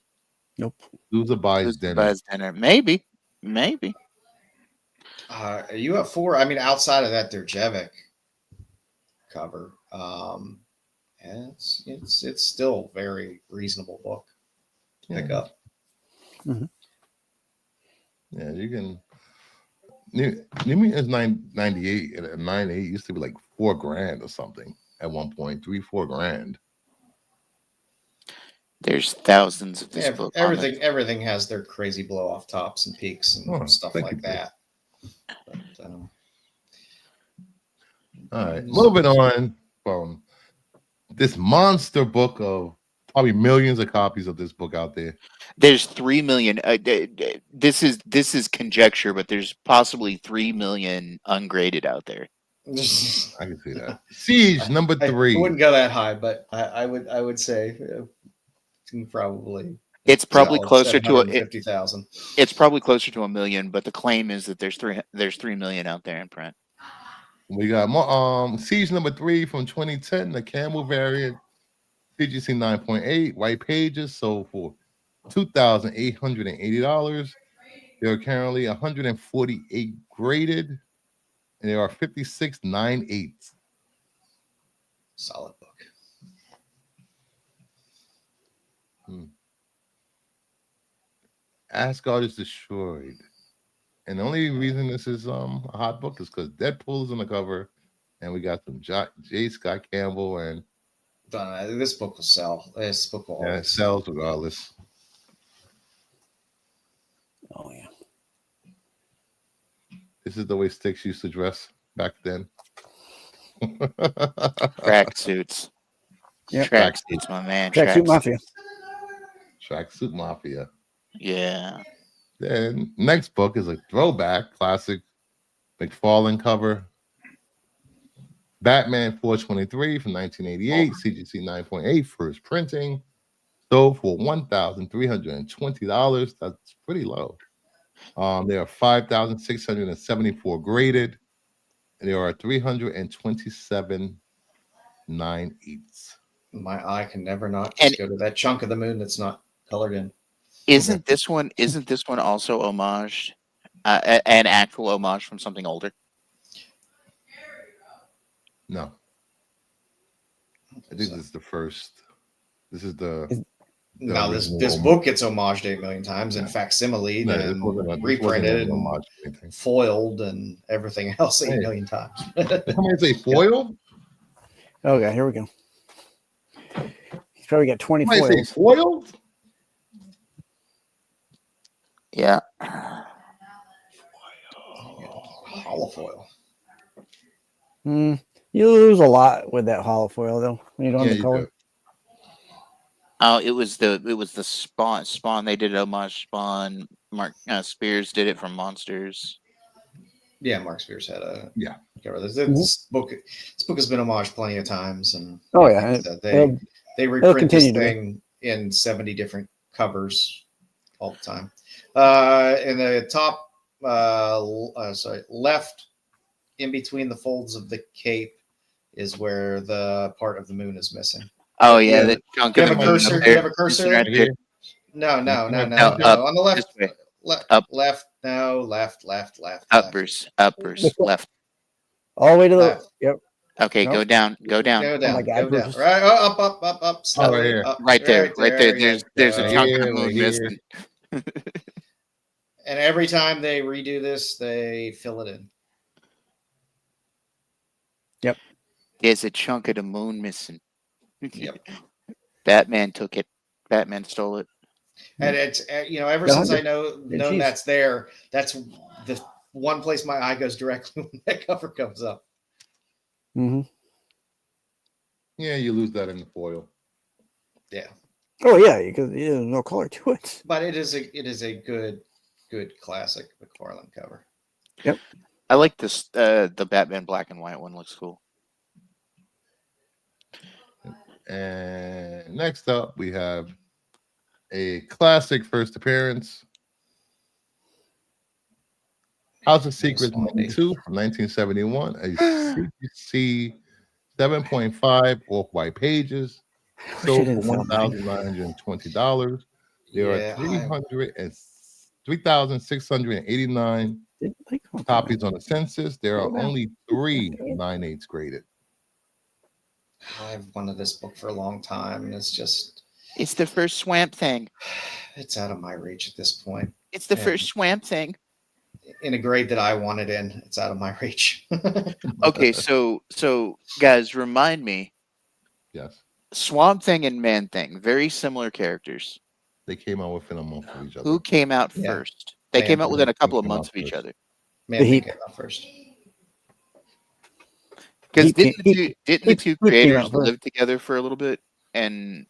Nope. Loser buys dinner. Maybe. You have 4. I mean, outside of that, Derjevic cover. It's still a very reasonable book to pick up. Mm-hmm. Yeah, you can. New Mutants 98 and 98 used to be like $4,000 or something at one point, $3-4 grand. There's thousands of this book. Everything has their crazy blow off tops and peaks and stuff like that. But, all right, moving on from this monster book of probably millions of copies of this book out there. There's 3 million. This is conjecture, but there's possibly 3 million ungraded out there. I can see that. Siege number 3. I wouldn't go that high, but I would say probably. It's probably closer to 50,000. It's probably closer to 1 million, but the claim is that there's 3 million out there in print. We got more Siege number 3 from 2010, the Campbell variant, CGC 9.8, white pages sold for $2,880. There are currently 148 graded, and there are 56 9/8. Solid book. Asgard is destroyed. And the only reason this is a hot book is because Deadpool is on the cover, and we got some J. Scott Campbell, and this book will sell. This book will it sells regardless. Oh yeah. This is the way Styx used to dress back then. Track suits. Yeah. Track suits, my man. Tracksuit Mafia. Tracksuit Mafia. Yeah. Then next book is a throwback classic McFarlane cover. Batman 423 from 1988, CGC 9.8, first printing. Sold for $1,320. That's pretty low. There are 5,674 graded, and there are 327 9/8. My eye can never not just go to that chunk of the moon that's not colored in. Isn't this one also homaged? An actual homage from something older? No. I think this is the first. This is the. Now this book gets homaged 8 million times and facsimile and reprinted and foiled and everything else 8 million times. Somebody say foil? Okay, here we go. He's probably got 20 Somebody foils. say foiled? Yeah. Holofoil. You lose a lot with that holofoil though when you don't have the color. Do. Oh, it was the Spawn. They did homage Spawn. Mark Spears did it from Monsters. Yeah, Mark Spears had a cover. This book has been homaged plenty of times, and Oh yeah, like I said, they reprint this continue to be. thing in 70 different covers all the time. In the top, left, in between the folds of the cape, is where the part of the moon is missing. Oh yeah, the chunk You of have the a moon cursor? up You there. have a cursor? Right there. No. up, On the left, this way. left, Up. left. No, left. Uppers. Left. All the way to the. Left. Yep. Okay, Nope. go down. Go down. Oh my God, go down. Bruce. Right. Oh, up. Slowly. right here. Up. Right there. There's a go. chunk of the Right moon here. missing. And every time they redo this, they fill it in. There's a chunk of the moon missing. Yep. Batman took it. Batman stole it. And it's ever Yeah, since I geez. known that's there, that's the one place my eye goes directly when that cover comes up. Mm-hmm. Yeah, you lose that in the foil. Yeah, Oh yeah, because there's no color to it. but it is a good classic McFarlane cover. I like this. The Batman black and white one looks cool. And next up, we have a classic first appearance. House of Secrets #2 from 1971, a CBC 7.5 off-white pages, sold for $1,920. There are 3,689 copies on the census. There are only 3 9/8 graded. I've wanted this book for a long time, and it's the first Swamp Thing. It's out of my reach at this point. It's the first Swamp Thing. In a grade that I wanted in, it's out of my reach. Okay, so guys, remind me. Yes. Swamp Thing and Man Thing, very similar characters. They came out within a month of each other. Who came out first? They came out within a couple of months of each other. Man Thing came out first. Because didn't the two creators live together for a little bit? And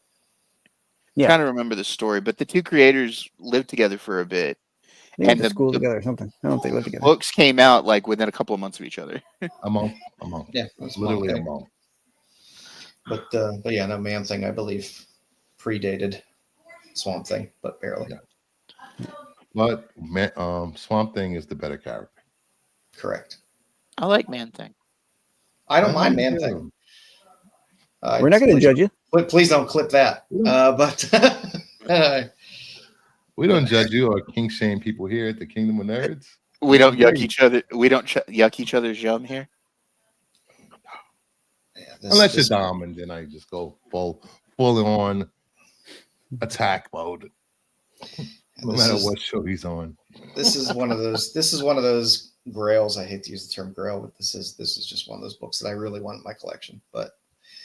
trying to remember the story, but the two creators lived together for a bit. They went to school together or something. I don't think they lived together. Books came out like within a couple of months of each other. A month. Yeah, it was literally a month. But yeah, no, Man Thing, I believe, predated Swamp Thing, but barely. Yeah. But Swamp Thing is the better character. Correct. I like Man Thing. I don't mind Man Thing. We're not going to judge you. Please don't clip that. But we don't judge you or king shame people here at the Kingdom of Nerds. We don't yuck each other. We don't yuck each other's yum here. Yeah, unless you're Dom, and then I just go full on attack mode. No matter what show he's on. This is one of those grails. I hate to use the term grail, but this is just one of those books that I really want in my collection. But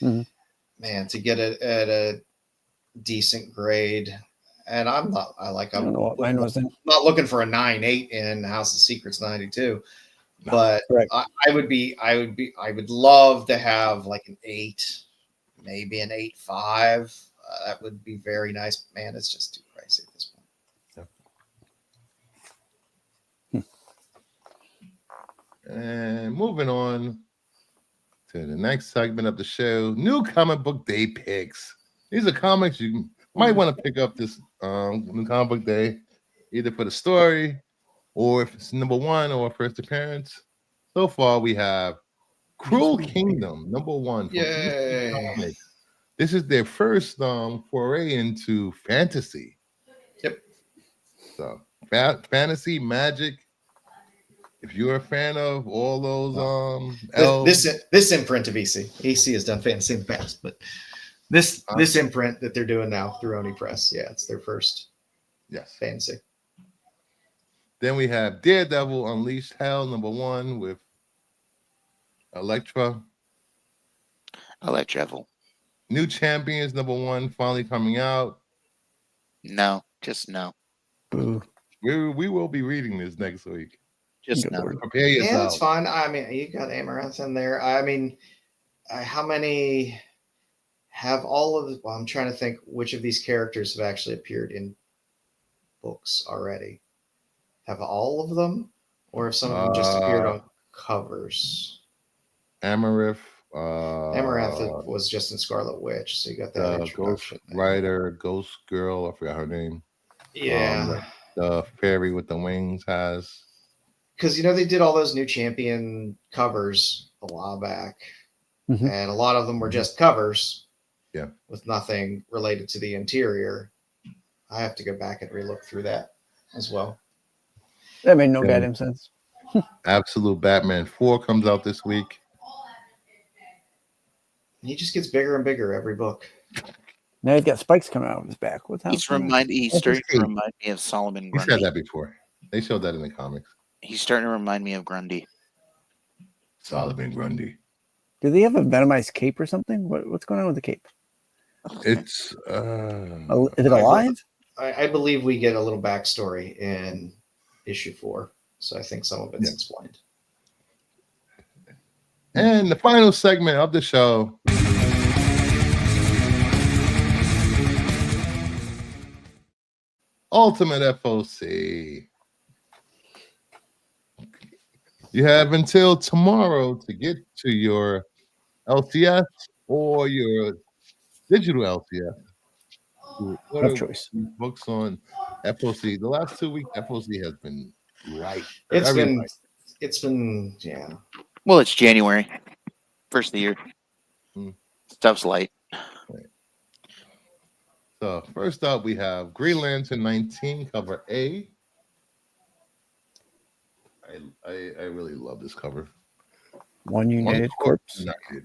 man, to get it at a decent grade, and I'm not looking for a 9/8 in House of Secrets 92. But I would love to have like an 8, maybe an 8.5. That would be very nice. Man, it's just too pricey at this point. And moving on to the next segment of the show, new comic book day picks. These are comics you might want to pick up this new comic book day, either for the story or if it's #1 or first appearance. So far, we have Cruel Kingdom #1. Yay! This is their first foray into fantasy. Yep. So fantasy, magic. If you're a fan of all those this imprint of EC has done fantasy in the past, but this imprint that they're doing now through Oni Press, it's their first fantasy. Then we have Daredevil Unleashed Hell #1 with Elektra. New Champions #1 finally coming out. No, just no. Boo. We will be reading this next week. Just no. Prepare yourself. Yeah, it's fine. I mean, you got Amaranth in there. I mean, how many have all of the... Well, I'm trying to think which of these characters have actually appeared in books already. Have all of them? or if some of them just appeared on covers. Amaranth. Amaranth was just in Scarlet Witch, so you got that The Ghost introduction. there. Rider, Ghost Girl. I forgot her name. Yeah, The fairy with the wings has. because they did all those new champion covers a while back, Mhm. and a lot of them were just covers. Yeah. With nothing related to the interior. I have to go back and relook through that as well. That made no Yeah. goddamn sense. Absolute Batman 4 comes out this week. He just gets bigger and bigger every book. Now he's got spikes coming out of his back. What's He's happening? starting to remind me of Solomon You Grundy. said that before. They showed that in the comics. He's starting to remind me of Grundy. Solomon Grundy. Do they have a venomized cape or something? What's going on with the cape? It's Is it alive? I believe we get a little backstory in issue 4, so I think some of it's explained. and the final segment of the show. Ultimate FOC. You have until tomorrow to get to your LCS or your digital LCS. To order Tough choice. these books on FOC. The last 2 weeks, FOC has been light. It's Very been, light. yeah. Well, it's January, first of the year. Stuff's light. So first up, we have Green Lantern 19 cover A. I really love this cover. One United Corpse. United.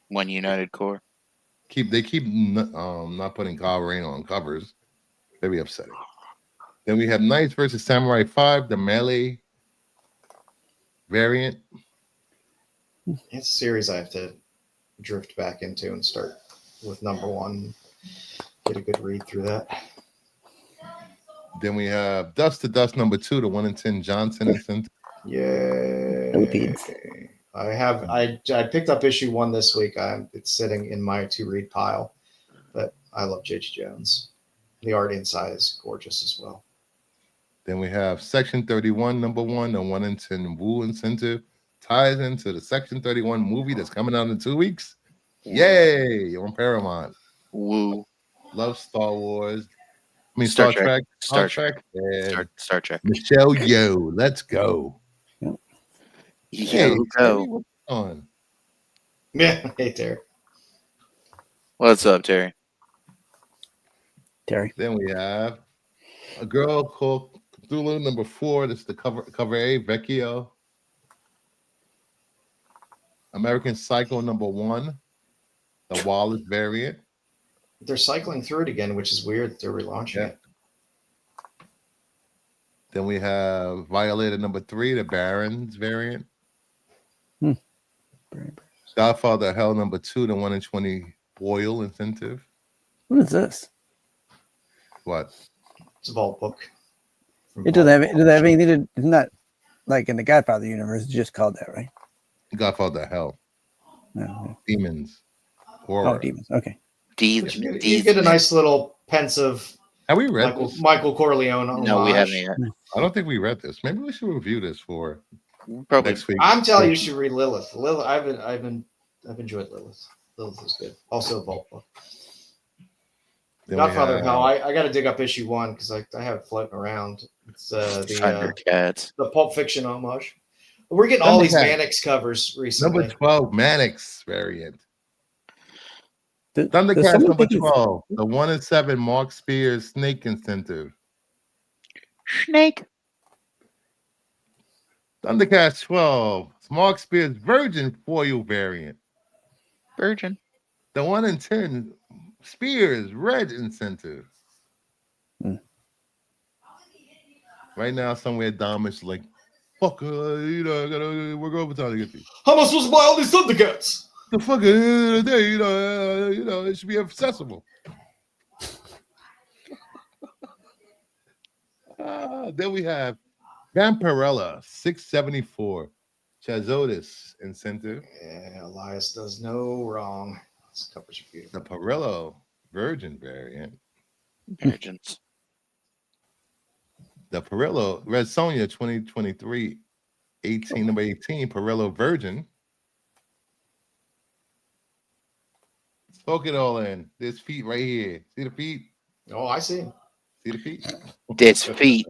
One United Core. They keep not putting Kyle Rain on covers. Very upsetting. Then we have Knights versus Samurai 5, the melee variant. It's a series I have to drift back into and start with number 1. Get a good read through that. Then we have Dust to Dust number 2, the 1 in 10 Johnson and Center. Yay. Philippines. I picked up issue 1 this week. It's sitting in my to read pile, but I love J.G. Jones. The art inside is gorgeous as well. Then we have Section 31 number 1, the 1 in 10 Wu incentive. Ties into the Section 31 movie that's coming out in 2 weeks. Yay! On Paramount. Woo. Love Star Wars. I mean, Star Star Trek. Trek. And Star Trek. Michelle Yeoh. Let's go. Yo, go. Terry, what's on? Yeah, hey Terry. What's up, Terry? Terry. Then we have A Girl Called Cthulhu number 4. This is the cover A, Vecchio. American Psycho number 1, the Wallace variant. They're cycling through it again, which is weird. They're relaunching it. Then we have Violator number 3, the Barons variant. Godfather Hell number 2, the 1 in 20 Boyle incentive. What is this? What? It's a vault book. It doesn't have anything to. It's not like in the Godfather universe. It's just called that, right? Godfather Hell. No. Demons. Horror. Oh, demons. Okay. You get a nice little pensive Have we read this? Michael Corleone homage. No, we haven't yet. I don't think we read this. Maybe we should review this for Probably. next week. I'm telling you, you should read Lilith. Lilith, I've enjoyed Lilith. Lilith is good. Also a vault book. Then Godfather of Hell. I got to dig up issue 1 because I have it floating around. It's Thundercats. the Pulp Fiction homage. We're getting all these Thundercats. Mannix covers recently. Number 12, Mannix variant. Does Thundercats someone number think it's- 12, the 1 in 7 Mark Spears Snake incentive. Snake. Thundercats 12, Mark Spears Virgin foil variant. Virgin. The 1 in 10 Spears Red incentive. Right now, somewhere Dom is like, fuck, I gotta work overtime to get these. How am I supposed to buy all these Thundercats? The fuck, it should be accessible. Then we have Vampirella 674 Chazotis incentive. Yeah, Elias does no wrong. This covers are beautiful. The Pirello Virgin variant. Virgins. The Perillo Red Sonja 2023 number 18 Perillo Virgin. Soak it all in. There's feet right here. See the feet? Oh, I see. See the feet? This feet.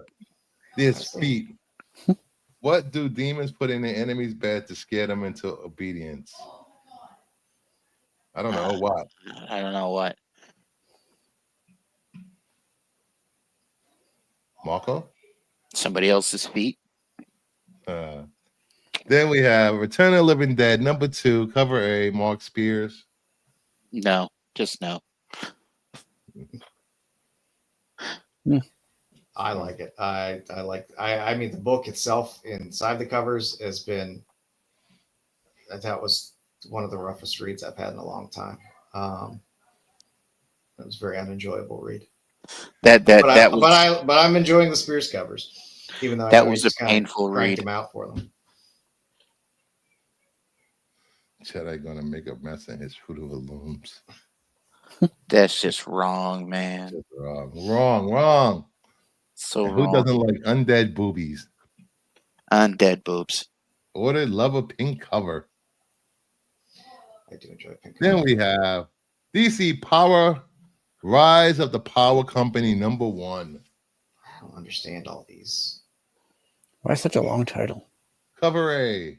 There's I see. feet. What do demons put in their enemy's bed to scare them into obedience? I don't know what. I don't know what. Marco? Somebody else's feet. Then we have Return of the Living Dead, number 2, cover A, Mark Spears. No, just no. I like it. I mean, the book itself inside the covers has been, that was one of the roughest reads I've had in a long time. It was a very unenjoyable read. But I'm enjoying the Spears covers, even though I that know was he a just kind of painful cranked read. them out for them. Jedi gonna make a mess in his Fruit of the Looms. That's just wrong, man. Just wrong. So And who wrong. doesn't like undead boobies? Undead boobs. Ordered love a pink cover. I do enjoy pink. Then we have DC Power Rise of the Power Company number 1. I don't understand all these. Why such a long title? Cover A.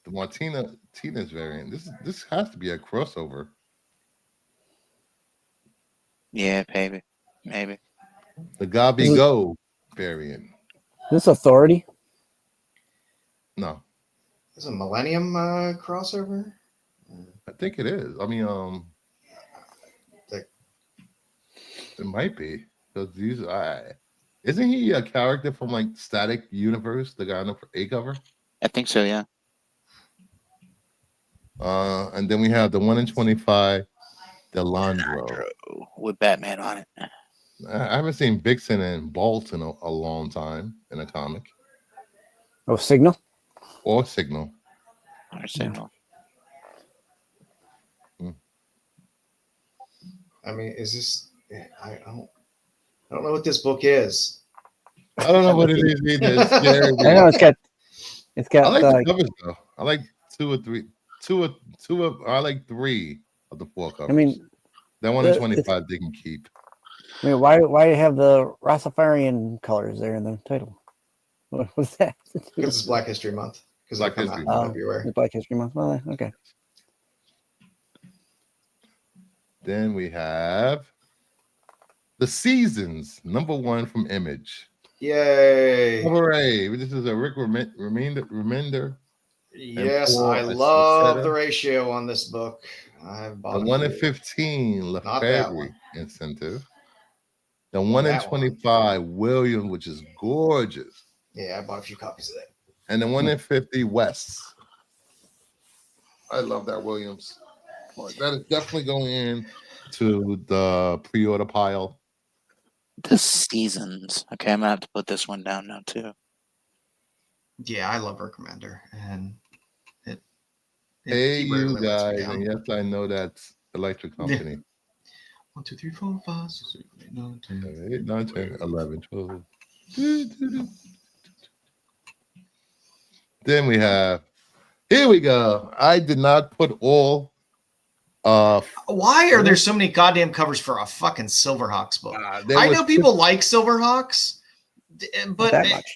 The Tina's variant. This has to be a crossover. Yeah, maybe. The Gabi Go variant. This Authority? No, Is it a Millennium crossover? I think it is. I mean, The- it might be because these. Isn't he a character from like Static Universe? The guy on the A cover. I think so, yeah. And then we have the 1 in 25, Delandro. With Batman on it. I haven't seen Vixen and Bolt in a long time in a comic Oh, Signal? or Signal. Or Signal. I mean, is this? I don't know what this book is. I don't know what it is either. It's scary. I know it's got I like the covers though. I like 2 or 3. I like 3 of the 4 covers. I mean, that 1 in 25 they can keep. I mean, why have the Rastafarian colors there in the title? What's that? Because it's Black History Month. Because Black Black History History Month. February. The Black History Month. Well, okay. Then we have The Seasons, number 1 from Image. Yay! Hooray! This is a Rick Remender. Yes, Paul I love Aceta. the ratio on this book. I've bought The a 1 in few. 15 Not that Lefebvre one. incentive. The 1 in That one. 25 Williams, which is gorgeous. Yeah, I bought a few copies of that. And the 1 in 50 West. I love that Williams. That is definitely going in to the pre-order pile. The Seasons. Okay, I'm gonna have to put this one down now too. Yeah, I love Recommender, and Hey, he you rarely lets me guys, down. and yes, I know that's Electric Company. 1, 2, 3, 4, 5, 6, 7, 8, 9, 10. 8, 9, 10, 11, 12. Then we have, here we go. I did not put all. Why are there so many goddamn covers for a fucking Silverhawks book? there I was know people like Silverhawks, but Not that much.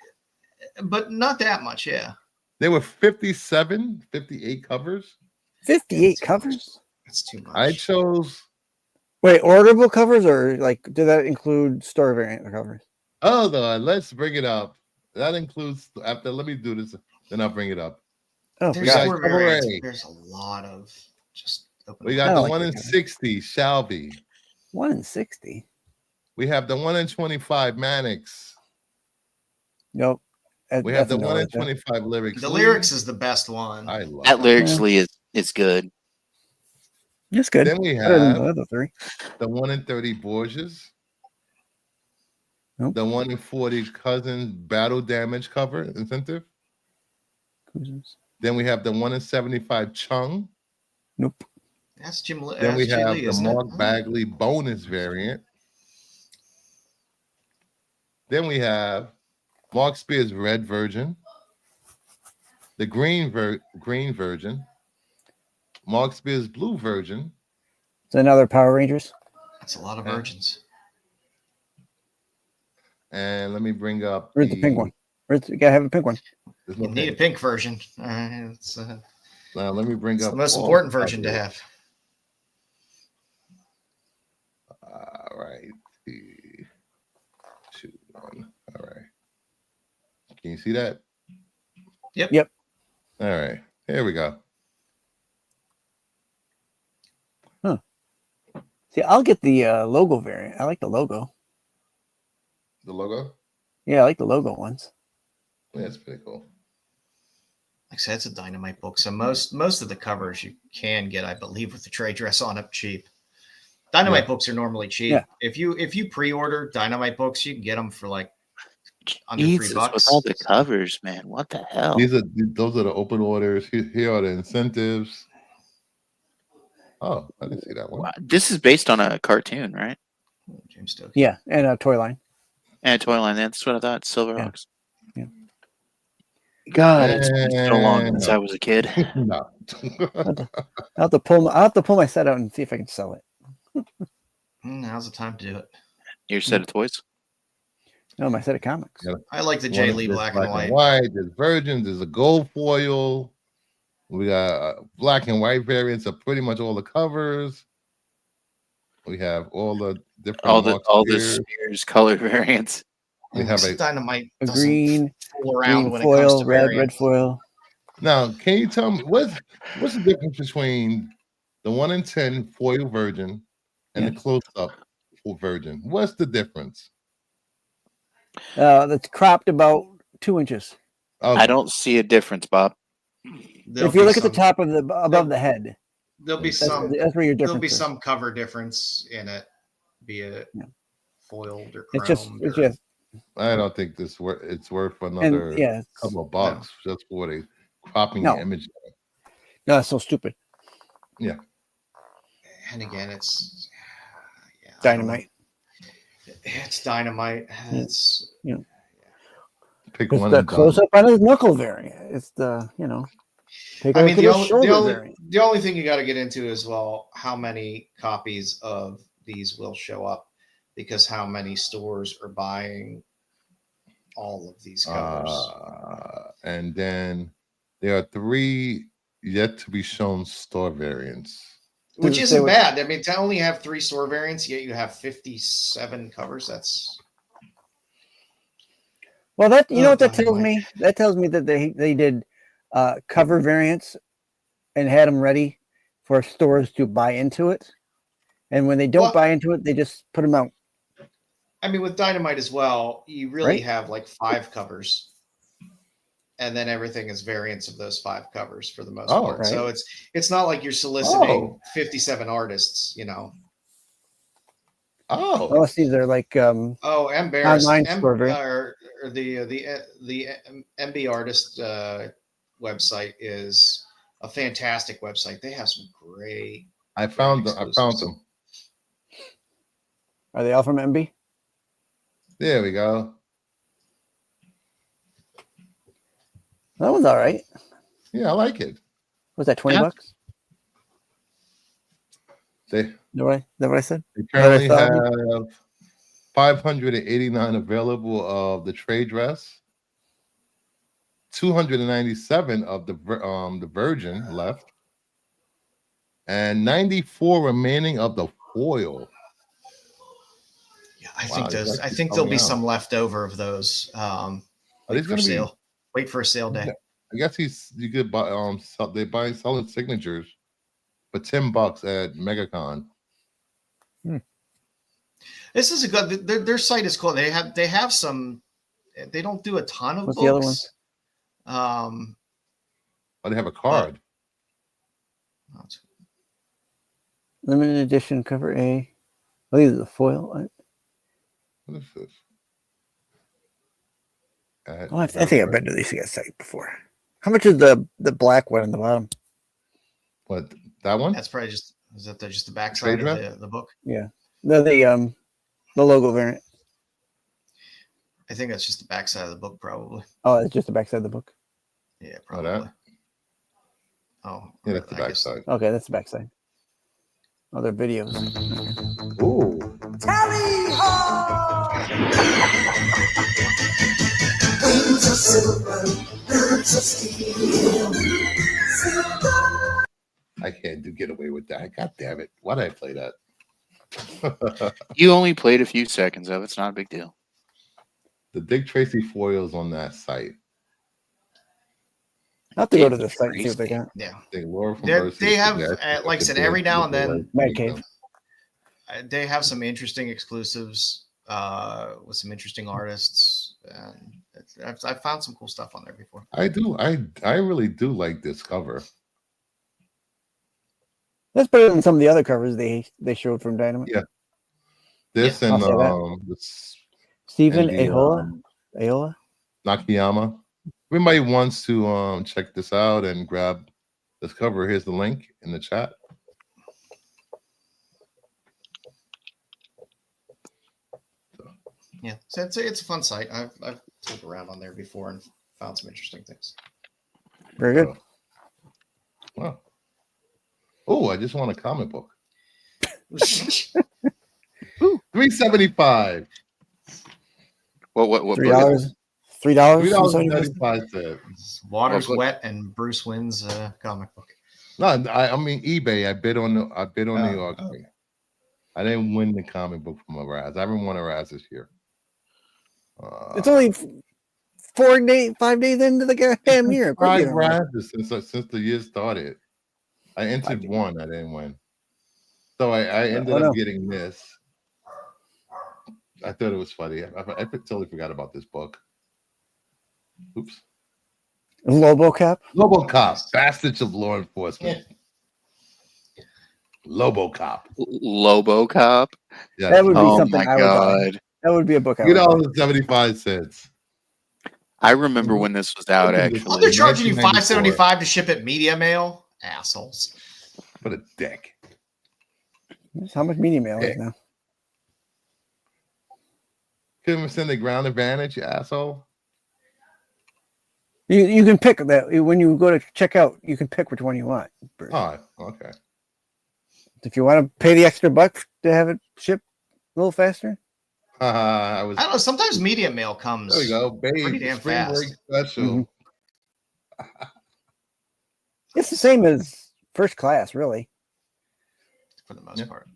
but not that much. Yeah, There were 57, 58 covers. 58 covers? that's too much. I chose. Wait, orderable covers or like did that include story variant covers? Hold on, let's bring it up. That includes after. Let me do this, then I'll bring it up. Oh, There's got four cover variants. A. There's a lot of just. We I got don't the like 1 that in cover. 60 Shelby. 1 in 60. We have the 1 in 25 Mannix. Nope. We have That's the a no 1 in right there. 25 Lyrics. The lyrics is the best one. I love That it. lyrically is good. That's good. Then we Better than have the other 3. the 1 in 30 Borges. Nope. The 1 in 40 Cousins Battle Damage cover incentive. Then we have the 1 in 75 Chung. Nope. That's Jim. Then we that's Jim have Lee, the isn't it? Mark Bagley bonus variant. Then we have Mark Spears Red Virgin, the Green Virgin, Mark Spears Blue Virgin. It's another Power Rangers. That's a lot of Yeah. virgins. And let me bring up Where's the pink one? You gotta have a pink one. There's You no need a pink. pink version. It's Now let me bring it's up the most all important the version to covers. have. All right. 3, 2, 1. All right. Can you see that? Yep. All right. Here we go. See, I'll get the logo variant. I like the logo. The logo? Yeah, I like the logo ones. Yeah, it's pretty cool. Like I said, it's a Dynamite book. So most of the covers you can get, I believe, with the trade dress on up cheap. Dynamite books are normally cheap. Yeah. If you pre-order Dynamite books, you can get them for like under Jesus, $3. with all the covers, man. What the hell? Those are the open orders. Here are the incentives. Oh, I didn't see that one. Wow. This is based on a cartoon, right? James Stokes. Yeah, and a toy line. And a toy line. That's what I thought. Silverhawks. Yeah. God, it's been so long And since I was a kid. no. I'll have to pull my set out and see if I can sell it. Now's the time to do it. Your set of toys? No, my set of comics. Yeah. I like the Jay Lee There's black and white. There's Virgin. There's a gold foil. We got black and white variants of pretty much all the covers. We have all the different All the Spears. Spears color variants. We have a Dynamite A doesn't green, fool around green when it comes foil, to red variants. foil. now. Can you tell me what's the difference between the 1 in 10 foil Virgin and the close-up for Virgin? What's the difference? That's cropped about 2 inches. Okay. I don't see a difference, Bob. If you look at the top of the above the head, there'll be that's, some that's where your difference there'll be is. some cover difference in it, be it Yeah. foiled or It's chromed. just I don't think it's worth another and yeah, couple of bucks just for the cropping No. the image. no, it's so stupid. and again, it's Dynamite. It's Dynamite. It's Pick It's one. the and done. close up on his knuckle variant. It's the take a I look mean, at his shoulder variant. the only thing you got to get into is, well, how many copies of these will show up, because how many stores are buying all of these covers. And then there are 3 yet to be shown store variants. Which Does it say isn't what- bad. I mean, to only have 3 store variants, yet you have 57 covers. That's Well, that you know what that tells Dynamite. me? That tells me that they did cover variants and had them ready for stores to buy into it. And when they don't Well- buy into it, they just put them out. I mean, with Dynamite as well, you really Right. have like 5 covers, and then everything is variants of those 5 covers for the most Oh, part. So right. it's not like you're soliciting Oh. 57 artists, Oh, Most of these are like Oh, embarrassed. Online store variant. Or the MB Artist website is a fantastic website. They have some great. I found them. exclusives. are they all from MB? There we go. That one's all right. Yeah, I like it. Was that $20? Yeah. Is They that what I said? currently saw. have 589 available of the trade dress. 297 of the Virgin left, and 94 remaining of the foil. Yeah, I Wow, think these those. I actually think there'll be selling out. some left over of those. Are Wait these for gonna be? sale. Wait for a sale day. Yeah. I guess you could buy selling signatures for $10 at MegaCon. This is a good. Their site is cool. They have some. They don't do a ton of What's books. the other one? Oh, they have a card. Limited edition cover A. Oh, these are the foil. What is this? Oh, I think I've been to these guys' site before. How much is the black one on the bottom? What, that one? That's probably just. Is that just the back Trade side of dress? the book? Yeah, the logo variant. I think that's just the backside of the book, probably. Oh, it's just the backside of the book. Yeah, Oh, probably. that? Oh, Yeah, that's the I guess- backside. Okay, that's the backside. Other videos. Ooh. Wings of silver, birds of steel. I can't get away with that. God damn it. Why did I play that? You only played a few seconds of it. It's not a big deal. The Dick Tracy foils on that site. I'll have to go to Dick the site and see what they Tracy. got. Yeah. They Laura from They Versus, have, yeah, like I said, every now and then, Man Cave. they have some interesting exclusives with some interesting artists. And I've found some cool stuff on there before. I do. I really do like this cover. That's better than some of the other covers they showed from Dynamite. Yeah. This I'll and say that. this Stephen and the, Aola. Nakayama. If anybody wants to check this out and grab this cover, here's the link in the chat. Yeah, so it's a fun site. I've tooled around on there before and found some interesting things. Very good. Wow. Oh, I just want a comic book. Ooh, $3.75. What $3. book? $3.75. Water's What book? wet and Bruce wins comic book. No, I mean eBay. I bid on the Oh, auction. I didn't win the comic book from a Raz. I haven't won a Raz this year. It's only 5 days into the goddamn year. Of course you 5 don't win. Razes since the year started. I entered 5 one. I didn't win. So I ended no. up getting this. I thought it was funny. I totally forgot about this book. Oops. Lobocop. Lobocop, Bastards of Law Enforcement. Lobocop. Lobocop. Yeah. That would be Oh something my I would buy. god! That would be a book I would buy. $3.75. I remember when this was out. Look at this. Oh, they're Actually, charging you 1994. $5.75 to ship it media mail. Assholes. What a dick. That's how much media mail is now. Couldn't send the ground advantage, you asshole. You can pick that when you go to check out. You can pick which one you want. Oh, okay. If you want to pay the extra buck to have it shipped a little faster. I was. I don't know. Sometimes media mail comes. There we go, babe. Pretty damn Spring fast. break special. Mhm. It's the same as first class, really. For the most Yeah. part.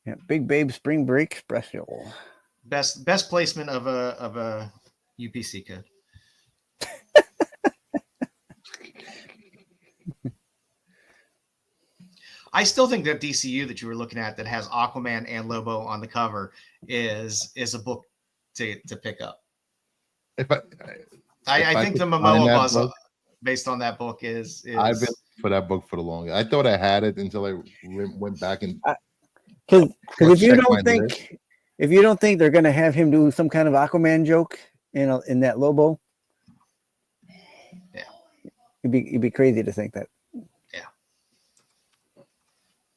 Yeah, Big Babe Spring Break Special. Best placement of a UPC code. I still think that DCU that you were looking at that has Aquaman and Lobo on the cover is a book to pick up. If I I think could the find Momoa that buzz book- based on that book is I've been for that book for the longest. I thought I had it until I went back and Because if you check my don't think they're gonna have him do some kind of Aquaman joke in that Lobo, Yeah. you'd be crazy to think that.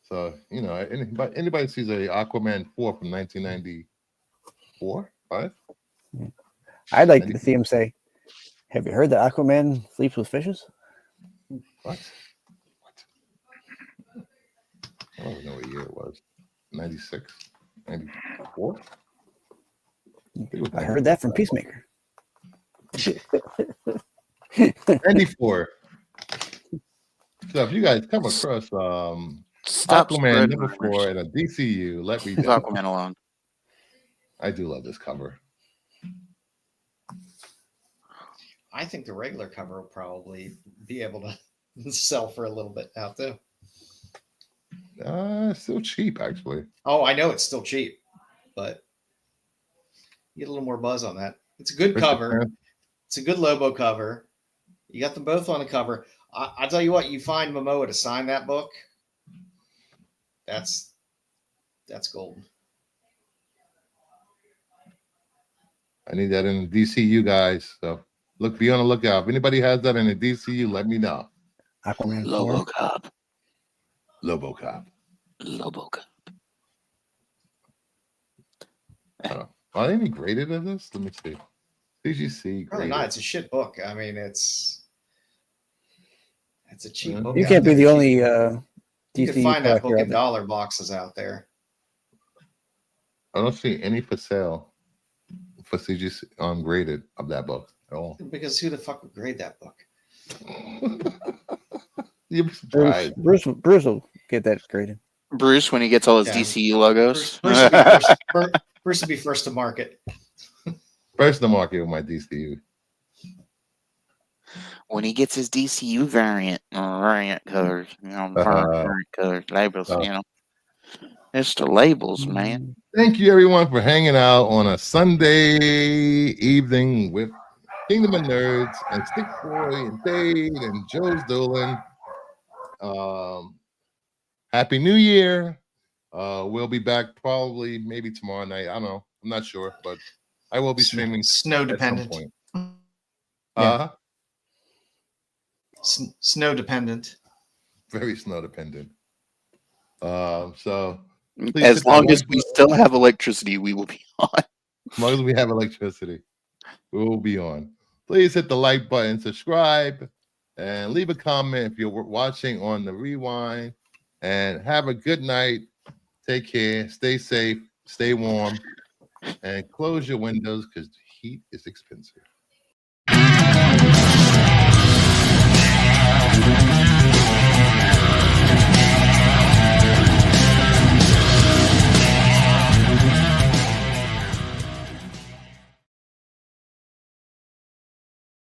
so anybody sees a Aquaman 4 from 1994, 5? I'd like to see him say, "Have you heard that Aquaman sleeps with fishes?" What? I don't know what year it was. 96, 94. I heard that from Peacemaker. 94. So if you guys come across stop Aquaman spreading number 4 rumors. and a DCU, let me Leave know. Aquaman alone. I do love this cover. I think the regular cover will probably be able to sell for a little bit now too. Still cheap actually. Oh, I know it's still cheap, but you get a little more buzz on that. It's a good Mr. cover. Fan. It's a good Lobo cover. You got them both on the cover. I'll tell you what, you find Momoa to sign that book. That's golden. I need that in the DCU, guys. So be on the lookout. If anybody has that in the DCU, let me know. Aquaman 4. Lobocop. Lobocop. Lobocop. Are they any graded in this? Let me see. CGC Probably graded. not. It's a shit book. I mean, it's a cheap book. You out can't be there. the only You DCU can find that book collector in out there. dollar boxes out there. I don't see any for sale for CGC graded of that book at all. Because who the fuck would grade that book? You'd be surprised. Bruce will get that graded. Bruce, when he gets all his Yeah. DCU logos. Bruce would be first to market. First to market with my DCU. When he gets his DCU variant colors, variant colors, labels, it's the labels, man. Thank you, everyone, for hanging out on a Sunday evening with Kingdom of Nerds and Stick Boy and Dave and Joe's Dolan. Happy New Year. We'll be back probably maybe tomorrow night. I don't know. I'm not sure, but I will be streaming Snow at some dependent. point. Yeah. Snow dependent. Very snow dependent. So please As hit that long as like we button. still have electricity, we will be on. As long as we have electricity, we will be on. Please hit the like button, subscribe, and leave a comment if you're watching on the rewind. And have a good night. Take care. Stay safe. Stay warm. And close your windows because heat is expensive.